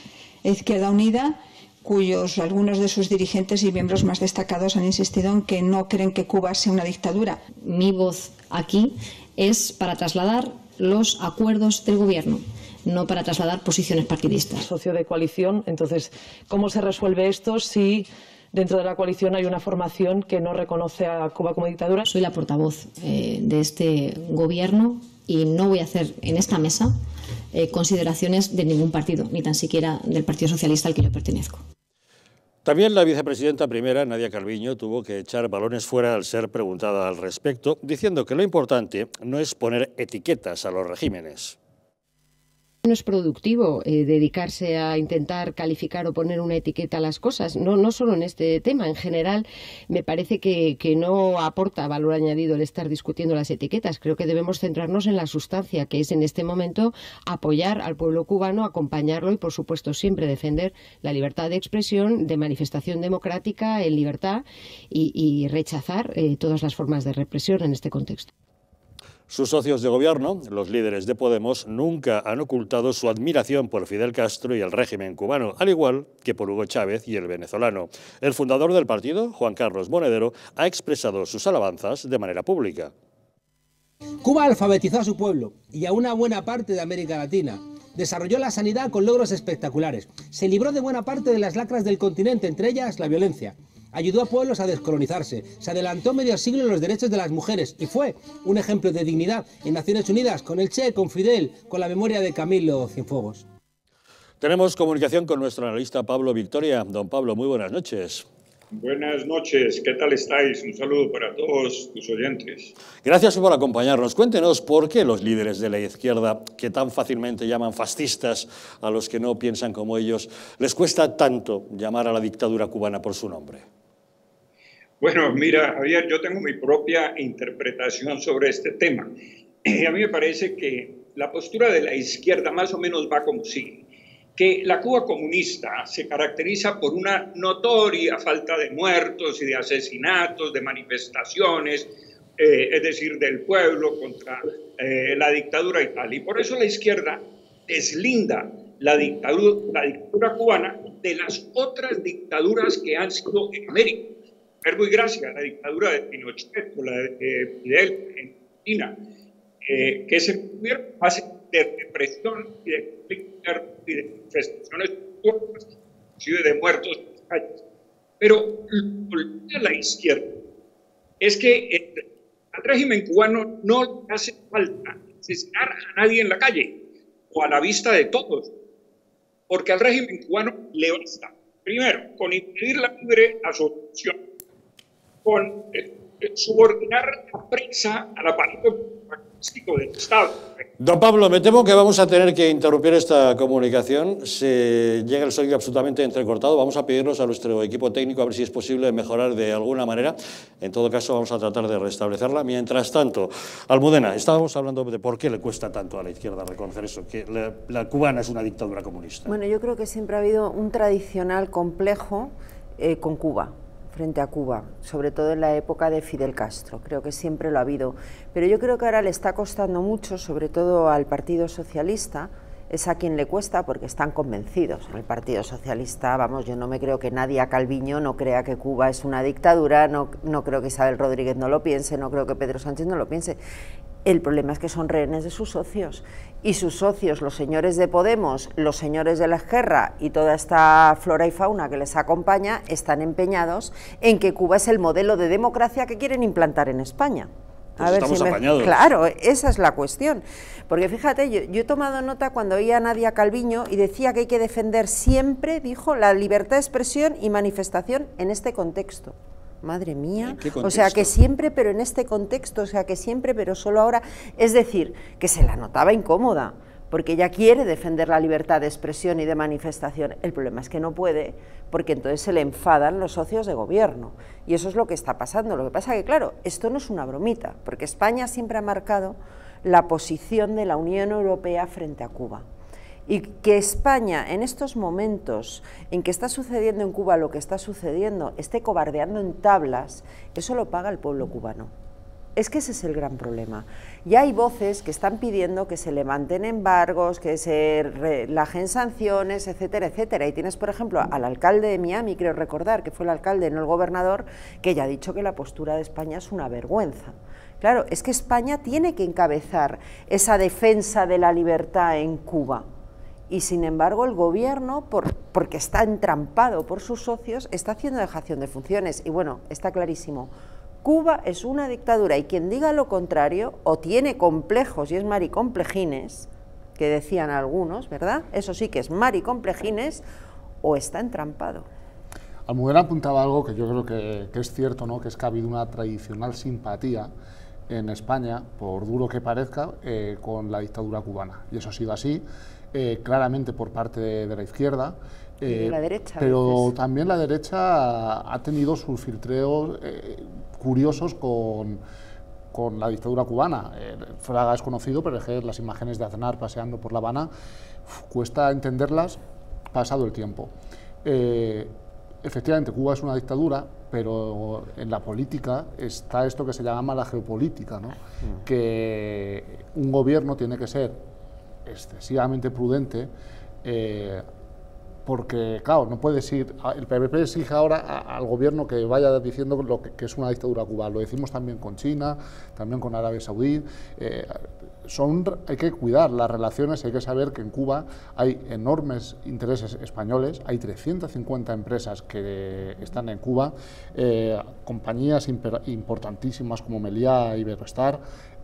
e Izquierda Unida, cuyos algunos de sus dirigentes y miembros más destacados han insistido en que no creen que Cuba sea una dictadura. Mi voz aquí es para trasladar los acuerdos del Gobierno, no para trasladar posiciones partidistas. Socio de coalición, entonces, ¿cómo se resuelve esto si dentro de la coalición hay una formación que no reconoce a Cuba como dictadura? Soy la portavoz de este Gobierno y no voy a hacer en esta mesa consideraciones de ningún partido, ni tan siquiera del Partido Socialista al que yo pertenezco. También la vicepresidenta primera, Nadia Calviño, tuvo que echar balones fuera al ser preguntada al respecto, diciendo que lo importante no es poner etiquetas a los regímenes. No es productivo dedicarse a intentar calificar o poner una etiqueta a las cosas, no solo en este tema. En general, me parece que no aporta valor añadido el estar discutiendo las etiquetas. Creo que debemos centrarnos en la sustancia, que es en este momento apoyar al pueblo cubano, acompañarlo y, por supuesto, siempre defender la libertad de expresión, de manifestación democrática en libertad y rechazar todas las formas de represión en este contexto. Sus socios de gobierno, los líderes de Podemos, nunca han ocultado su admiración por Fidel Castro y el régimen cubano, al igual que por Hugo Chávez y el venezolano. El fundador del partido, Juan Carlos Monedero, ha expresado sus alabanzas de manera pública. Cuba alfabetizó a su pueblo y a una buena parte de América Latina. Desarrolló la sanidad con logros espectaculares. Se libró de buena parte de las lacras del continente, entre ellas la violencia. Ayudó a pueblos a descolonizarse, se adelantó medio siglo en los derechos de las mujeres y fue un ejemplo de dignidad en Naciones Unidas, con el Che, con Fidel, con la memoria de Camilo Cienfuegos. Tenemos comunicación con nuestro analista Pablo Victoria. Don Pablo, muy buenas noches. Buenas noches, ¿qué tal estáis? Un saludo para todos tus oyentes. Gracias por acompañarnos. Cuéntenos por qué los líderes de la izquierda, que tan fácilmente llaman fascistas a los que no piensan como ellos, les cuesta tanto llamar a la dictadura cubana por su nombre. Bueno, mira, Javier, yo tengo mi propia interpretación sobre este tema. A mí me parece que la postura de la izquierda más o menos va como sigue. Que la Cuba comunista se caracteriza por una notoria falta de muertos y de asesinatos, de manifestaciones, es decir, del pueblo contra la dictadura y tal. Y por eso la izquierda deslinda la dictadura cubana de las otras dictaduras que han sido en América. Verbo y gracia, la dictadura de Pinochet o la de Fidel en Argentina, que se tuvieron base de represión y de conflictos y de manifestaciones, inclusive de muertos en las calles. Pero lo que la izquierda es que al régimen cubano no le hace falta asesinar a nadie en la calle o a la vista de todos, porque al régimen cubano le basta, primero, con impedir la libre asociación, con subordinar la prensa al aparato político del Estado. Don Pablo, me temo que vamos a tener que interrumpir esta comunicación. Se llega el sonido absolutamente entrecortado. Vamos a pedirnos a nuestro equipo técnico a ver si es posible mejorar de alguna manera. En todo caso, vamos a tratar de restablecerla. Mientras tanto, Almudena, estábamos hablando de por qué le cuesta tanto a la izquierda reconocer eso, que la cubana es una dictadura comunista. Bueno, yo creo que siempre ha habido un tradicional complejo con Cuba, frente a Cuba, sobre todo en la época de Fidel Castro. Creo que siempre lo ha habido. Pero yo creo que ahora le está costando mucho, sobre todo al Partido Socialista, es a quien le cuesta porque están convencidos. En el Partido Socialista, vamos, yo no me creo que Nadia Calviño no crea que Cuba es una dictadura, no creo que Isabel Rodríguez no lo piense, no creo que Pedro Sánchez no lo piense. El problema es que son rehenes de sus socios, y sus socios, los señores de Podemos, los señores de la Esquerra y toda esta flora y fauna que les acompaña, están empeñados en que Cuba es el modelo de democracia que quieren implantar en España. Pues estamos apañados. Claro, esa es la cuestión. Porque fíjate, yo he tomado nota cuando oía a Nadia Calviño y decía que hay que defender siempre, dijo, la libertad de expresión y manifestación en este contexto. Madre mía, o sea que siempre, pero en este contexto, o sea que siempre, pero solo ahora, es decir, que se la notaba incómoda, porque ella quiere defender la libertad de expresión y de manifestación. El problema es que no puede, porque entonces se le enfadan los socios de gobierno, y eso es lo que está pasando. Lo que pasa que, claro, esto no es una bromita, porque España siempre ha marcado la posición de la Unión Europea frente a Cuba. Y que España, en estos momentos en que está sucediendo en Cuba lo que está sucediendo, esté cobardeando en tablas, eso lo paga el pueblo cubano. Es que ese es el gran problema. Ya hay voces que están pidiendo que se levanten embargos, que se relajen sanciones, etcétera, etcétera. Y tienes, por ejemplo, al alcalde de Miami, creo recordar que fue el alcalde, no el gobernador, que ya ha dicho que la postura de España es una vergüenza. Claro, es que España tiene que encabezar esa defensa de la libertad en Cuba. Y sin embargo el gobierno, porque está entrampado por sus socios, está haciendo dejación de funciones. Y bueno, está clarísimo, Cuba es una dictadura y quien diga lo contrario o tiene complejos y es maricomplejines, que decían algunos, ¿verdad? Eso sí que es maricomplejines, o está entrampado. Almudena apuntaba algo que yo creo que es cierto, ¿no? Que es que ha habido una tradicional simpatía en España, por duro que parezca, con la dictadura cubana. Y eso ha sido así, claramente por parte de la izquierda. Y la derecha, pero también la derecha ha tenido sus filtreos curiosos con la dictadura cubana. Fraga es conocido, pero es que las imágenes de Aznar paseando por La Habana cuesta entenderlas pasado el tiempo. Efectivamente, Cuba es una dictadura, pero en la política está esto que se llama la geopolítica, ¿no? Que un gobierno tiene que ser excesivamente prudente, porque, claro, no puedes ir... El PPP exige ahora al gobierno que vaya diciendo que es una dictadura cubana. Lo decimos también con China, también con Arabia Saudí. Hay que cuidar las relaciones, hay que saber que en Cuba hay enormes intereses españoles, hay 350 empresas que están en Cuba, compañías importantísimas como Meliá, Iberostar.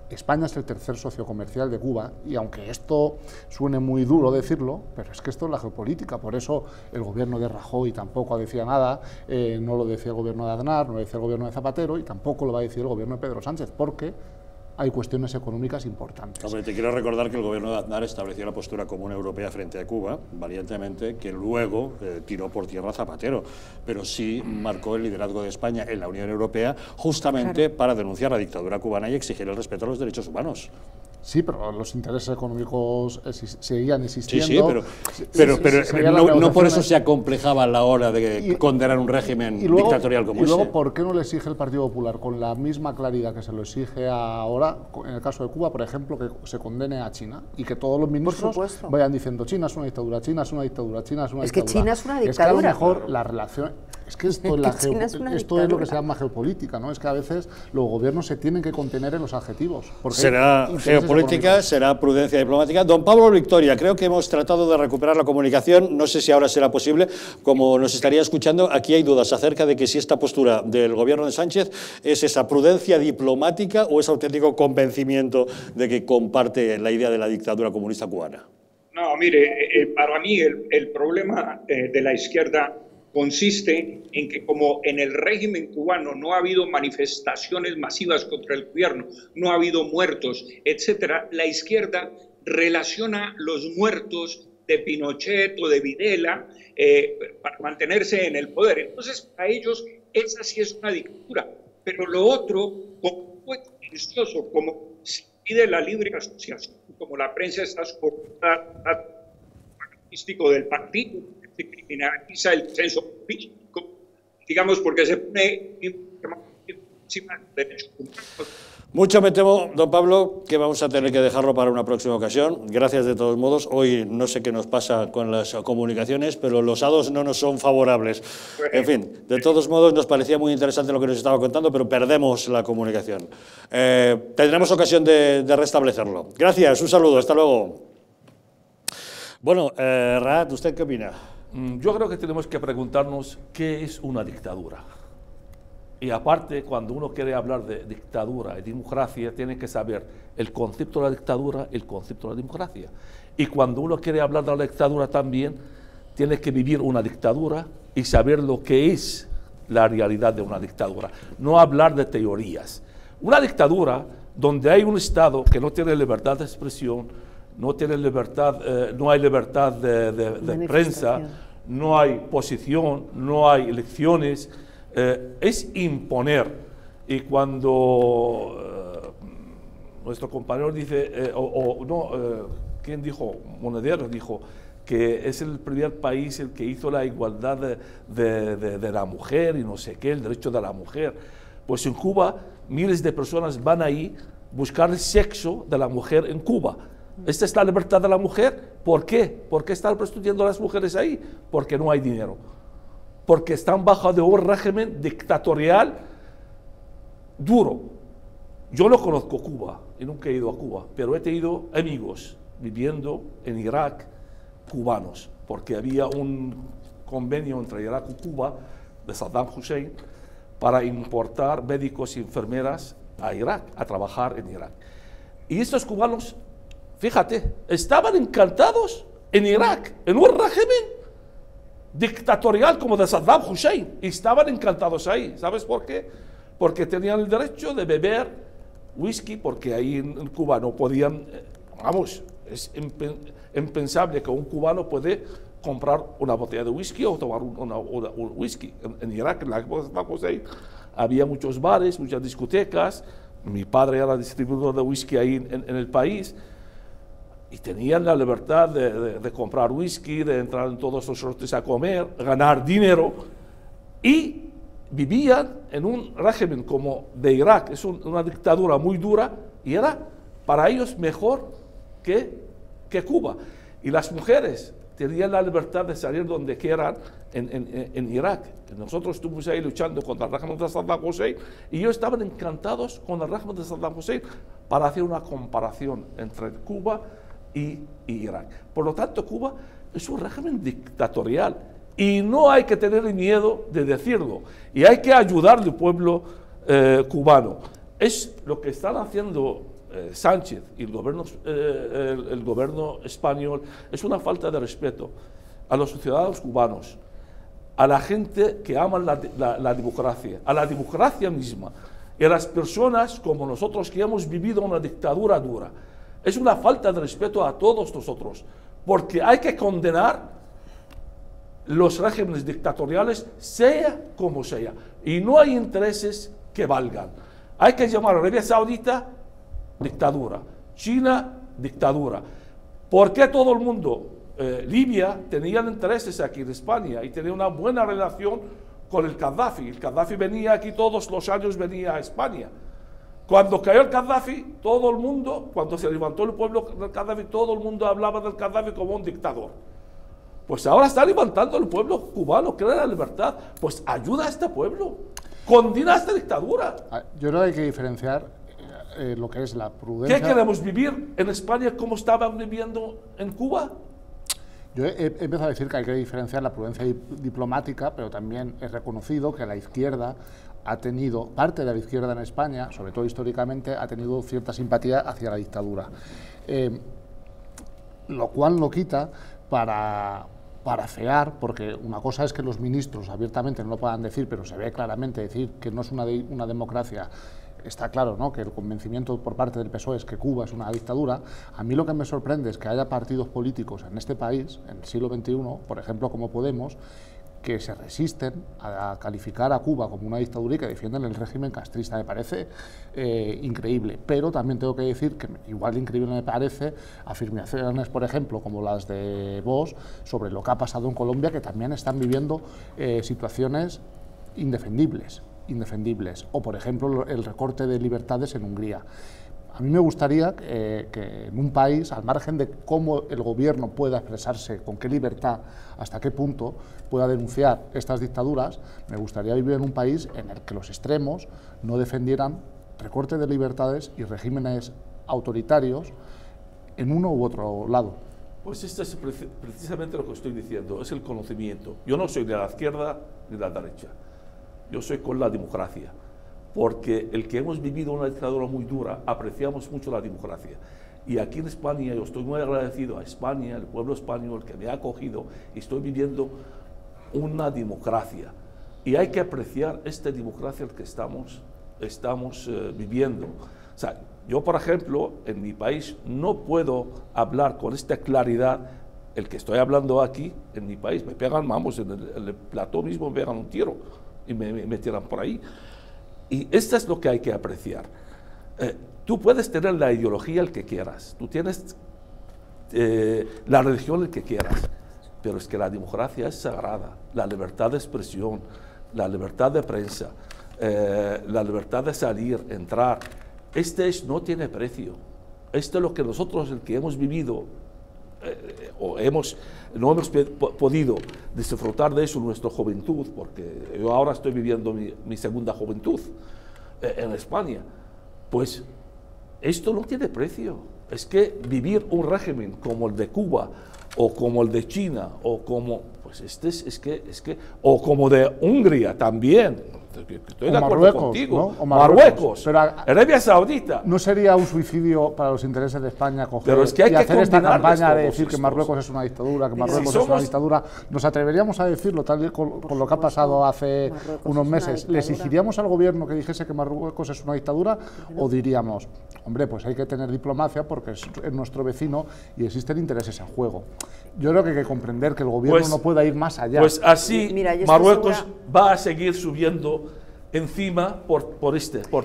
España es el tercer socio comercial de Cuba y aunque esto suene muy duro decirlo, pero es que esto es la geopolítica, por eso el gobierno de Rajoy tampoco decía nada, no lo decía el gobierno de Aznar, no lo decía el gobierno de Zapatero y tampoco lo va a decir el gobierno de Pedro Sánchez, porque hay cuestiones económicas importantes. Hombre, te quiero recordar que el gobierno de Aznar estableció la postura común europea frente a Cuba, valientemente, que luego tiró por tierra Zapatero, pero sí marcó el liderazgo de España en la Unión Europea justamente para denunciar la dictadura cubana y exigir el respeto a los derechos humanos. Sí, pero los intereses económicos seguían existiendo. Sí, pero no por eso se acomplejaba a la hora de condenar un régimen dictatorial como ese. Y luego, ¿por qué no le exige el Partido Popular con la misma claridad que se lo exige ahora, en el caso de Cuba, por ejemplo, que se condene a China y que todos los ministros vayan diciendo China es una dictadura, China es una dictadura, China es una dictadura? Es que China es una dictadura. Es que a lo mejor la relación... Es que esto es lo que se llama geopolítica, ¿no? Es que a veces los gobiernos se tienen que contener en los adjetivos. Será geopolítica, será prudencia diplomática. Don Pablo Victoria, creo que hemos tratado de recuperar la comunicación, no sé si ahora será posible, como nos estaría escuchando, aquí hay dudas acerca de que si esta postura del gobierno de Sánchez es esa prudencia diplomática o es auténtico convencimiento de que comparte la idea de la dictadura comunista cubana. No, mire, para mí el problema de la izquierda consiste en que como en el régimen cubano no ha habido manifestaciones masivas contra el gobierno, no ha habido muertos, etcétera, la izquierda relaciona los muertos de Pinochet o de Videla para mantenerse en el poder. Entonces, para ellos, esa sí es una dictadura. Pero lo otro, como fue tendencioso, como se pide la libre asociación, como la prensa está soportada del partido, se criminaliza el censo político, digamos, porque se pone encima de derechos humanos. Mucho me temo, don Pablo, que vamos a tener que dejarlo para una próxima ocasión. Gracias de todos modos. Hoy no sé qué nos pasa con las comunicaciones, pero los hados no nos son favorables. En fin, de todos modos nos parecía muy interesante lo que nos estaba contando, pero perdemos la comunicación. Tendremos ocasión de restablecerlo. Gracias, un saludo, hasta luego. Bueno, Raad, ¿usted qué opina? Yo creo que tenemos que preguntarnos qué es una dictadura. Y aparte, cuando uno quiere hablar de dictadura y democracia, tiene que saber el concepto de la dictadura y el concepto de la democracia. Y cuando uno quiere hablar de la dictadura también, tiene que vivir una dictadura y saber lo que es la realidad de una dictadura. No hablar de teorías. Una dictadura donde hay un Estado que no tiene libertad de expresión, no tiene libertad, no hay libertad de prensa, no hay posición, no hay elecciones, es imponer. Y cuando nuestro compañero dice, ¿quién dijo? Monedero dijo que es el primer país el que hizo la igualdad de la mujer y no sé qué, el derecho de la mujer. Pues en Cuba miles de personas van ahí a buscar el sexo de la mujer en Cuba. ¿Esta es la libertad de la mujer? ¿Por qué? ¿Por qué están prostituyendo a las mujeres ahí? Porque no hay dinero. Porque están bajo de un régimen dictatorial duro. Yo no conozco Cuba y nunca he ido a Cuba, pero he tenido amigos viviendo en Irak, cubanos, porque había un convenio entre Irak y Cuba de Saddam Hussein para importar médicos y enfermeras a Irak, a trabajar en Irak. Y estos cubanos, fíjate, estaban encantados en Irak, en un régimen dictatorial como de Saddam Hussein, y estaban encantados ahí. ¿Sabes por qué? Porque tenían el derecho de beber whisky, porque ahí en Cuba no podían, vamos, es impensable que un cubano puede comprar una botella de whisky o tomar un whisky. En Irak, en la época de Saddam Hussein, había muchos bares, muchas discotecas. Mi padre era distribuidor de whisky ahí en el país, y tenían la libertad de comprar whisky, de entrar en todos los restaurantes a comer, ganar dinero, y vivían en un régimen como de Irak. Es una dictadura muy dura, y era para ellos mejor que Cuba. Y las mujeres tenían la libertad de salir donde quieran en Irak. Nosotros estuvimos ahí luchando contra el régimen de Saddam Hussein, y ellos estaban encantados con el régimen de Saddam Hussein, para hacer una comparación entre Cuba y Irak. Por lo tanto, Cuba es un régimen dictatorial, y no hay que tener miedo de decirlo, y hay que ayudar al pueblo cubano. Es lo que están haciendo Sánchez y el gobierno español. Es una falta de respeto a los ciudadanos cubanos, a la gente que ama la democracia, a la democracia misma, y a las personas como nosotros que hemos vivido una dictadura dura. Es una falta de respeto a todos nosotros, porque hay que condenar los regímenes dictatoriales, sea como sea, y no hay intereses que valgan. Hay que llamar a Arabia Saudita dictadura, China dictadura. ¿Por qué todo el mundo? Libia tenía intereses aquí en España y tenía una buena relación con el Gaddafi. El Gaddafi venía aquí todos los años, venía a España. Cuando cayó el Gaddafi, todo el mundo, cuando se levantó el pueblo del Gaddafi, todo el mundo hablaba del Gaddafi como un dictador. Pues ahora está levantando el pueblo cubano, quiere la libertad. Pues ayuda a este pueblo, condena a esta dictadura. Yo creo que hay que diferenciar lo que es la prudencia. ¿Qué queremos vivir en España como estaban viviendo en Cuba? Yo he empezado a decir que hay que diferenciar la prudencia diplomática, pero también es reconocido que la izquierda ha tenido, parte de la izquierda en España, sobre todo históricamente, ha tenido cierta simpatía hacia la dictadura. Lo cual no quita para afear, porque una cosa es que los ministros abiertamente no lo puedan decir, pero se ve claramente decir que no es una democracia. Está claro, ¿no?, que el convencimiento por parte del PSOE es que Cuba es una dictadura. A mí lo que me sorprende es que haya partidos políticos en este país, en el siglo XXI, por ejemplo como Podemos, que se resisten a calificar a Cuba como una dictadura y que defienden el régimen castrista. Me parece increíble, pero también tengo que decir que igual de increíble me parece afirmaciones, por ejemplo, como las de Vox sobre lo que ha pasado en Colombia, que también están viviendo situaciones indefendibles, o por ejemplo el recorte de libertades en Hungría. A mí me gustaría que en un país, al margen de cómo el gobierno pueda expresarse, con qué libertad, hasta qué punto pueda denunciar estas dictaduras, me gustaría vivir en un país en el que los extremos no defendieran recorte de libertades y regímenes autoritarios en uno u otro lado. Pues esto es precisamente lo que estoy diciendo, es el conocimiento. Yo no soy de la izquierda ni de la derecha, yo soy con la democracia. Porque el que hemos vivido una dictadura muy dura, apreciamos mucho la democracia. Y aquí en España, yo estoy muy agradecido a España, al pueblo español que me ha acogido, y estoy viviendo una democracia. Y hay que apreciar esta democracia que estamos viviendo. O sea, yo, por ejemplo, en mi país no puedo hablar con esta claridad. El que estoy hablando aquí, en mi país, me pegan, vamos, en el plató mismo me pegan un tiro y me tiran por ahí. Y esto es lo que hay que apreciar. Tú puedes tener la ideología el que quieras, tú tienes la religión el que quieras, pero es que la democracia es sagrada, la libertad de expresión, la libertad de prensa, la libertad de salir, entrar, no tiene precio. Esto es lo que nosotros, el que hemos vivido, no hemos podido disfrutar de eso en nuestra juventud, porque yo ahora estoy viviendo mi segunda juventud en España, pues esto no tiene precio. Es que vivir un régimen como el de Cuba o como el de China, o como, pues o como de Hungría también. Estoy de acuerdo contigo. ¿no? O Marruecos, Arabia Saudita. ¿No sería un suicidio para los intereses de España coger Pero es que hay y que hacer esta campaña de todos decir que estos. Marruecos es una dictadura, que Marruecos Si es una dictadura? ¿Nos atreveríamos a decirlo tal y con lo que ha pasado hace unos meses? ¿Le exigiríamos al gobierno que dijese que Marruecos es una dictadura o diríamos, hombre, pues hay que tener diplomacia porque es nuestro vecino y existen intereses en juego? Yo creo que hay que comprender que el gobierno no pueda ir más allá. Pues así Marruecos va a seguir subiendo encima por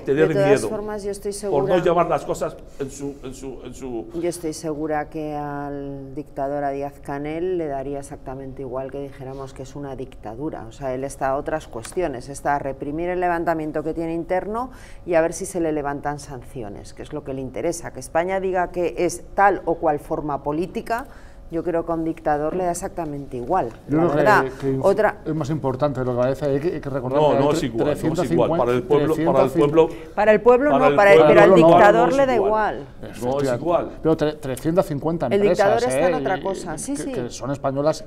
tener miedo, de todas formas, yo estoy segura, por no llevar las cosas en su... Yo estoy segura que al dictador, a Díaz-Canel, le daría exactamente igual que dijéramos que es una dictadura. O sea, él está a otras cuestiones, está a reprimir el levantamiento que tiene interno y a ver si se le levantan sanciones, que es lo que le interesa. Que España diga que es tal o cual forma política, yo creo que a un dictador le da exactamente igual. Yo la creo verdad. Que es más importante de lo que parece. Hay que recordar que no es igual. Para el pueblo, pero al dictador le da igual. No es igual. Pero 350 empresas. El dictador está en otra cosa, sí. Que son españolas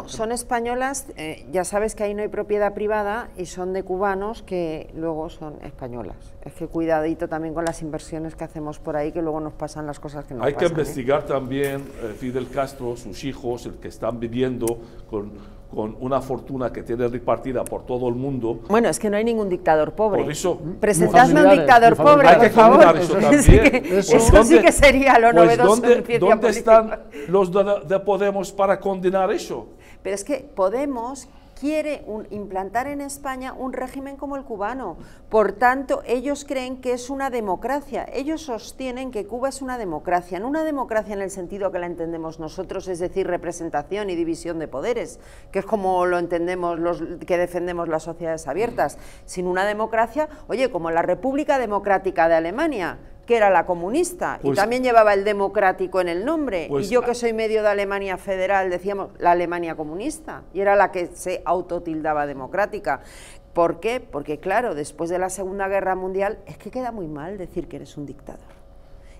son españolas, ya sabes que ahí no hay propiedad privada y son de cubanos que luego son españolas. Es que cuidadito también con las inversiones que hacemos por ahí, que luego nos pasan las cosas que nos pasan. Hay que investigar también Fidel Castro, sus hijos, el que están viviendo con una fortuna que tiene repartida por todo el mundo. Bueno, es que no hay ningún dictador pobre. Por eso, presentadme un dictador pobre, hay que por favor. Eso también. Eso sí que sería lo novedoso. ¿Dónde están los de Podemos para condenar eso? Pero es que Podemos quiere implantar en España un régimen como el cubano. Por tanto, ellos creen que es una democracia. Ellos sostienen que Cuba es una democracia, no una democracia en el sentido que la entendemos nosotros, es decir, representación y división de poderes, que es como lo entendemos los que defendemos las sociedades abiertas, sino una democracia, oye, como la República Democrática de Alemania, que era la comunista, y también llevaba el democrático en el nombre, y yo que soy medio de Alemania federal, decíamos la Alemania comunista, y era la que se autotildaba democrática. ¿Por qué? Porque claro, después de la Segunda Guerra Mundial, es que queda muy mal decir que eres un dictador,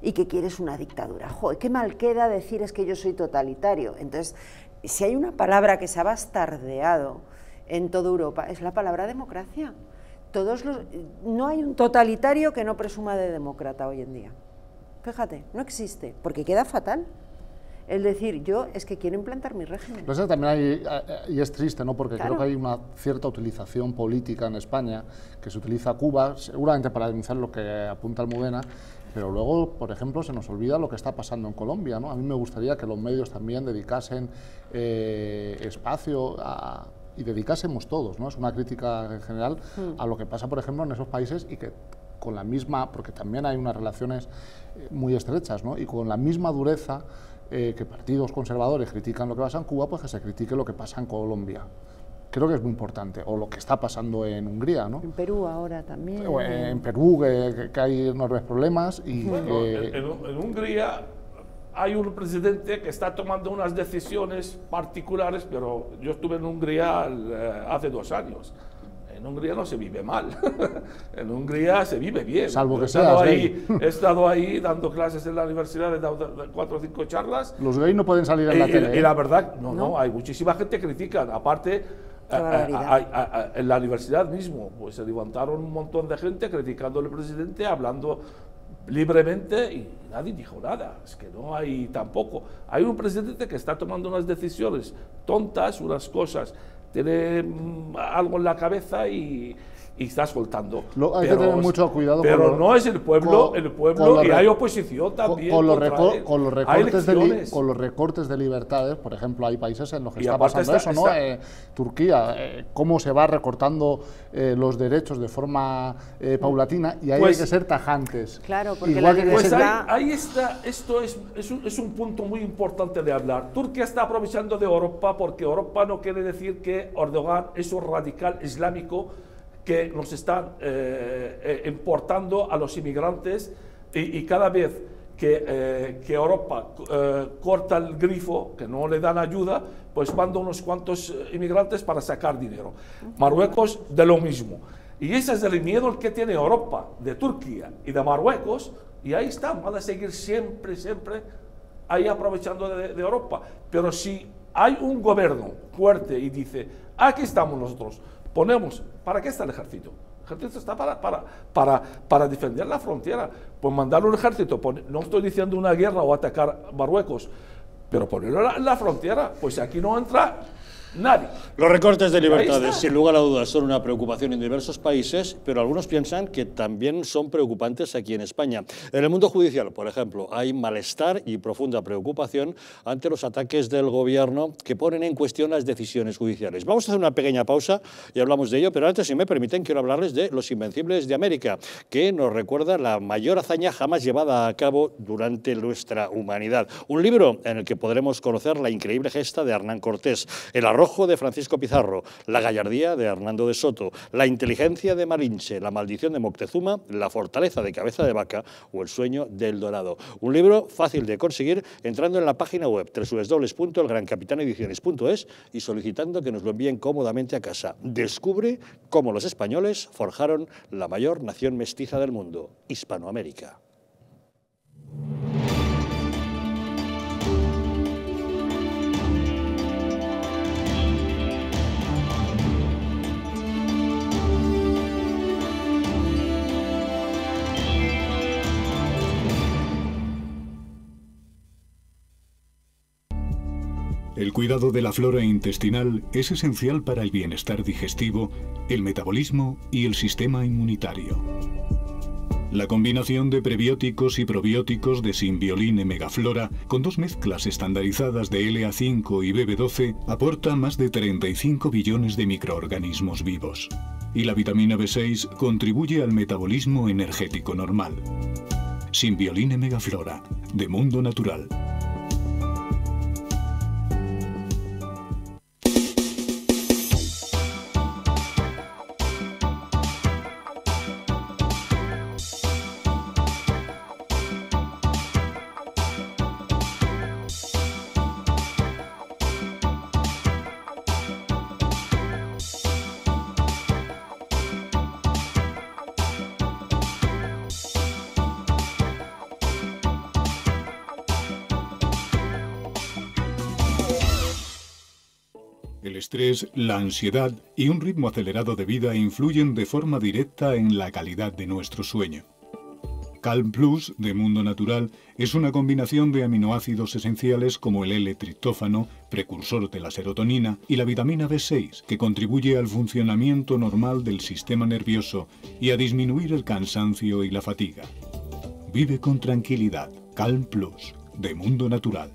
y que quieres una dictadura. Joder, qué mal queda decir es que yo soy totalitario. Entonces, si hay una palabra que se ha bastardeado en toda Europa, es la palabra democracia. No hay un totalitario que no presuma de demócrata hoy en día. Fíjate, no existe, porque queda fatal. El decir, yo es que quiero implantar mi régimen. Pero eso también y es triste, ¿no? Porque creo que hay una cierta utilización política en España que se utiliza a Cuba, seguramente para denunciar lo que apunta Almudena, pero luego, por ejemplo, se nos olvida lo que está pasando en Colombia, ¿no? A mí me gustaría que los medios también dedicasen espacio y dedicásemos todos, ¿no? Es una crítica en general a lo que pasa, por ejemplo, en esos países y que con la misma, porque también hay unas relaciones muy estrechas, ¿no? Y con la misma dureza que partidos conservadores critican lo que pasa en Cuba, pues que se critique lo que pasa en Colombia. Creo que es muy importante, o lo que está pasando en Hungría, ¿no? En Perú ahora también. En Perú, que hay enormes problemas. Y bueno, en Hungría hay un presidente que está tomando unas decisiones particulares, pero yo estuve en Hungría hace 2 años. En Hungría no se vive mal, en Hungría se vive bien. Salvo que he estado ahí dando clases en la universidad, he dado 4 o 5 charlas. Los gays no pueden salir en la tele. Y la verdad, no, hay muchísima gente que critica. Aparte, en la universidad mismo, pues se levantaron un montón de gente criticando al presidente, hablando libremente y nadie dijo nada. Es que no hay tampoco. Hay un presidente que está tomando unas decisiones tontas, unas cosas, tiene algo en la cabeza y está soltando. Hay que tener mucho cuidado. Pero no es el pueblo, y hay oposición también. Con los recortes de libertades, por ejemplo, hay países en los que está pasando eso, ¿no? Turquía, cómo se va recortando los derechos de forma paulatina, y ahí hay que ser tajantes. Claro, porque ahí está, esto es un punto muy importante de hablar. Turquía está aprovechando de Europa, porque Europa no quiere decir que Erdogan es un radical islámico que nos están importando a los inmigrantes, y cada vez que Europa corta el grifo, que no le dan ayuda, pues manda unos cuantos inmigrantes para sacar dinero. Marruecos, de lo mismo. Y ese es el miedo que tiene Europa de Turquía y de Marruecos, y ahí están, van a seguir siempre ahí aprovechando de Europa. Pero si hay un gobierno fuerte y dice, aquí estamos nosotros, ponemos, ¿para qué está el ejército? El ejército está para defender la frontera. Pues mandar un ejército, no estoy diciendo una guerra o atacar Marruecos, pero ponerlo en la frontera, pues aquí no entra nadie. Los recortes de libertades, sin lugar a dudas, son una preocupación en diversos países, pero algunos piensan que también son preocupantes aquí en España. En el mundo judicial, por ejemplo, hay malestar y profunda preocupación ante los ataques del gobierno que ponen en cuestión las decisiones judiciales. Vamos a hacer una pequeña pausa y hablamos de ello, pero antes, si me permiten, quiero hablarles de Los Invencibles de América, que nos recuerda la mayor hazaña jamás llevada a cabo durante nuestra humanidad. Un libro en el que podremos conocer la increíble gesta de Hernán Cortés, el arrojo de Francisco Pizarro, la gallardía de Hernando de Soto, la inteligencia de Malinche, la maldición de Moctezuma, la fortaleza de Cabeza de Vaca o el sueño del Dorado. Un libro fácil de conseguir entrando en la página web www.elgrancapitanediciones.es y solicitando que nos lo envíen cómodamente a casa. Descubre cómo los españoles forjaron la mayor nación mestiza del mundo, Hispanoamérica. El cuidado de la flora intestinal es esencial para el bienestar digestivo, el metabolismo y el sistema inmunitario. La combinación de prebióticos y probióticos de Symbioline Megaflora, con 2 mezclas estandarizadas de LA5 y BB12, aporta más de 35 billones de microorganismos vivos. Y la vitamina B6 contribuye al metabolismo energético normal. Symbioline Megaflora, de Mundo Natural. El estrés, la ansiedad y un ritmo acelerado de vida influyen de forma directa en la calidad de nuestro sueño. Calm Plus, de Mundo Natural, es una combinación de aminoácidos esenciales como el L-triptófano, precursor de la serotonina, y la vitamina B6, que contribuye al funcionamiento normal del sistema nervioso y a disminuir el cansancio y la fatiga. Vive con tranquilidad. Calm Plus, de Mundo Natural.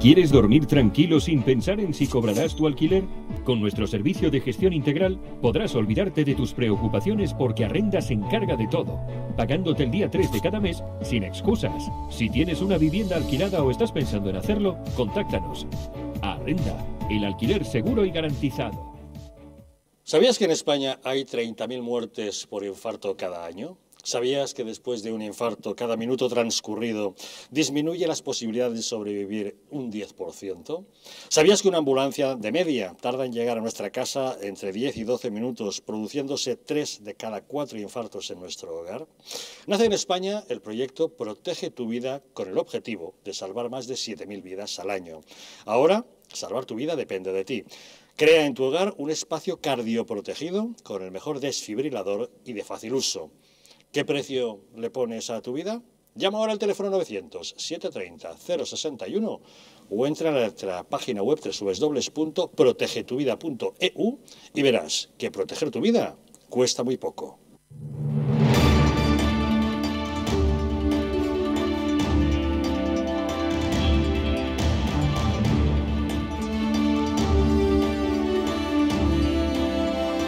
¿Quieres dormir tranquilo sin pensar en si cobrarás tu alquiler? Con nuestro servicio de gestión integral podrás olvidarte de tus preocupaciones porque Arrenda se encarga de todo, pagándote el día 3 de cada mes sin excusas. Si tienes una vivienda alquilada o estás pensando en hacerlo, contáctanos. Arrenda, el alquiler seguro y garantizado. ¿Sabías que en España hay 30.000 muertes por infarto cada año? ¿Sabías que después de un infarto, cada minuto transcurrido disminuye las posibilidades de sobrevivir un 10%? ¿Sabías que una ambulancia de media tarda en llegar a nuestra casa entre 10 y 12 minutos, produciéndose 3 de cada 4 infartos en nuestro hogar? Nace en España el proyecto Protege tu Vida con el objetivo de salvar más de 7.000 vidas al año. Ahora, salvar tu vida depende de ti. Crea en tu hogar un espacio cardioprotegido con el mejor desfibrilador y de fácil uso. ¿Qué precio le pones a tu vida? Llama ahora al teléfono 900-730-061 o entra a nuestra página web www.protegetuvida.eu y verás que proteger tu vida cuesta muy poco.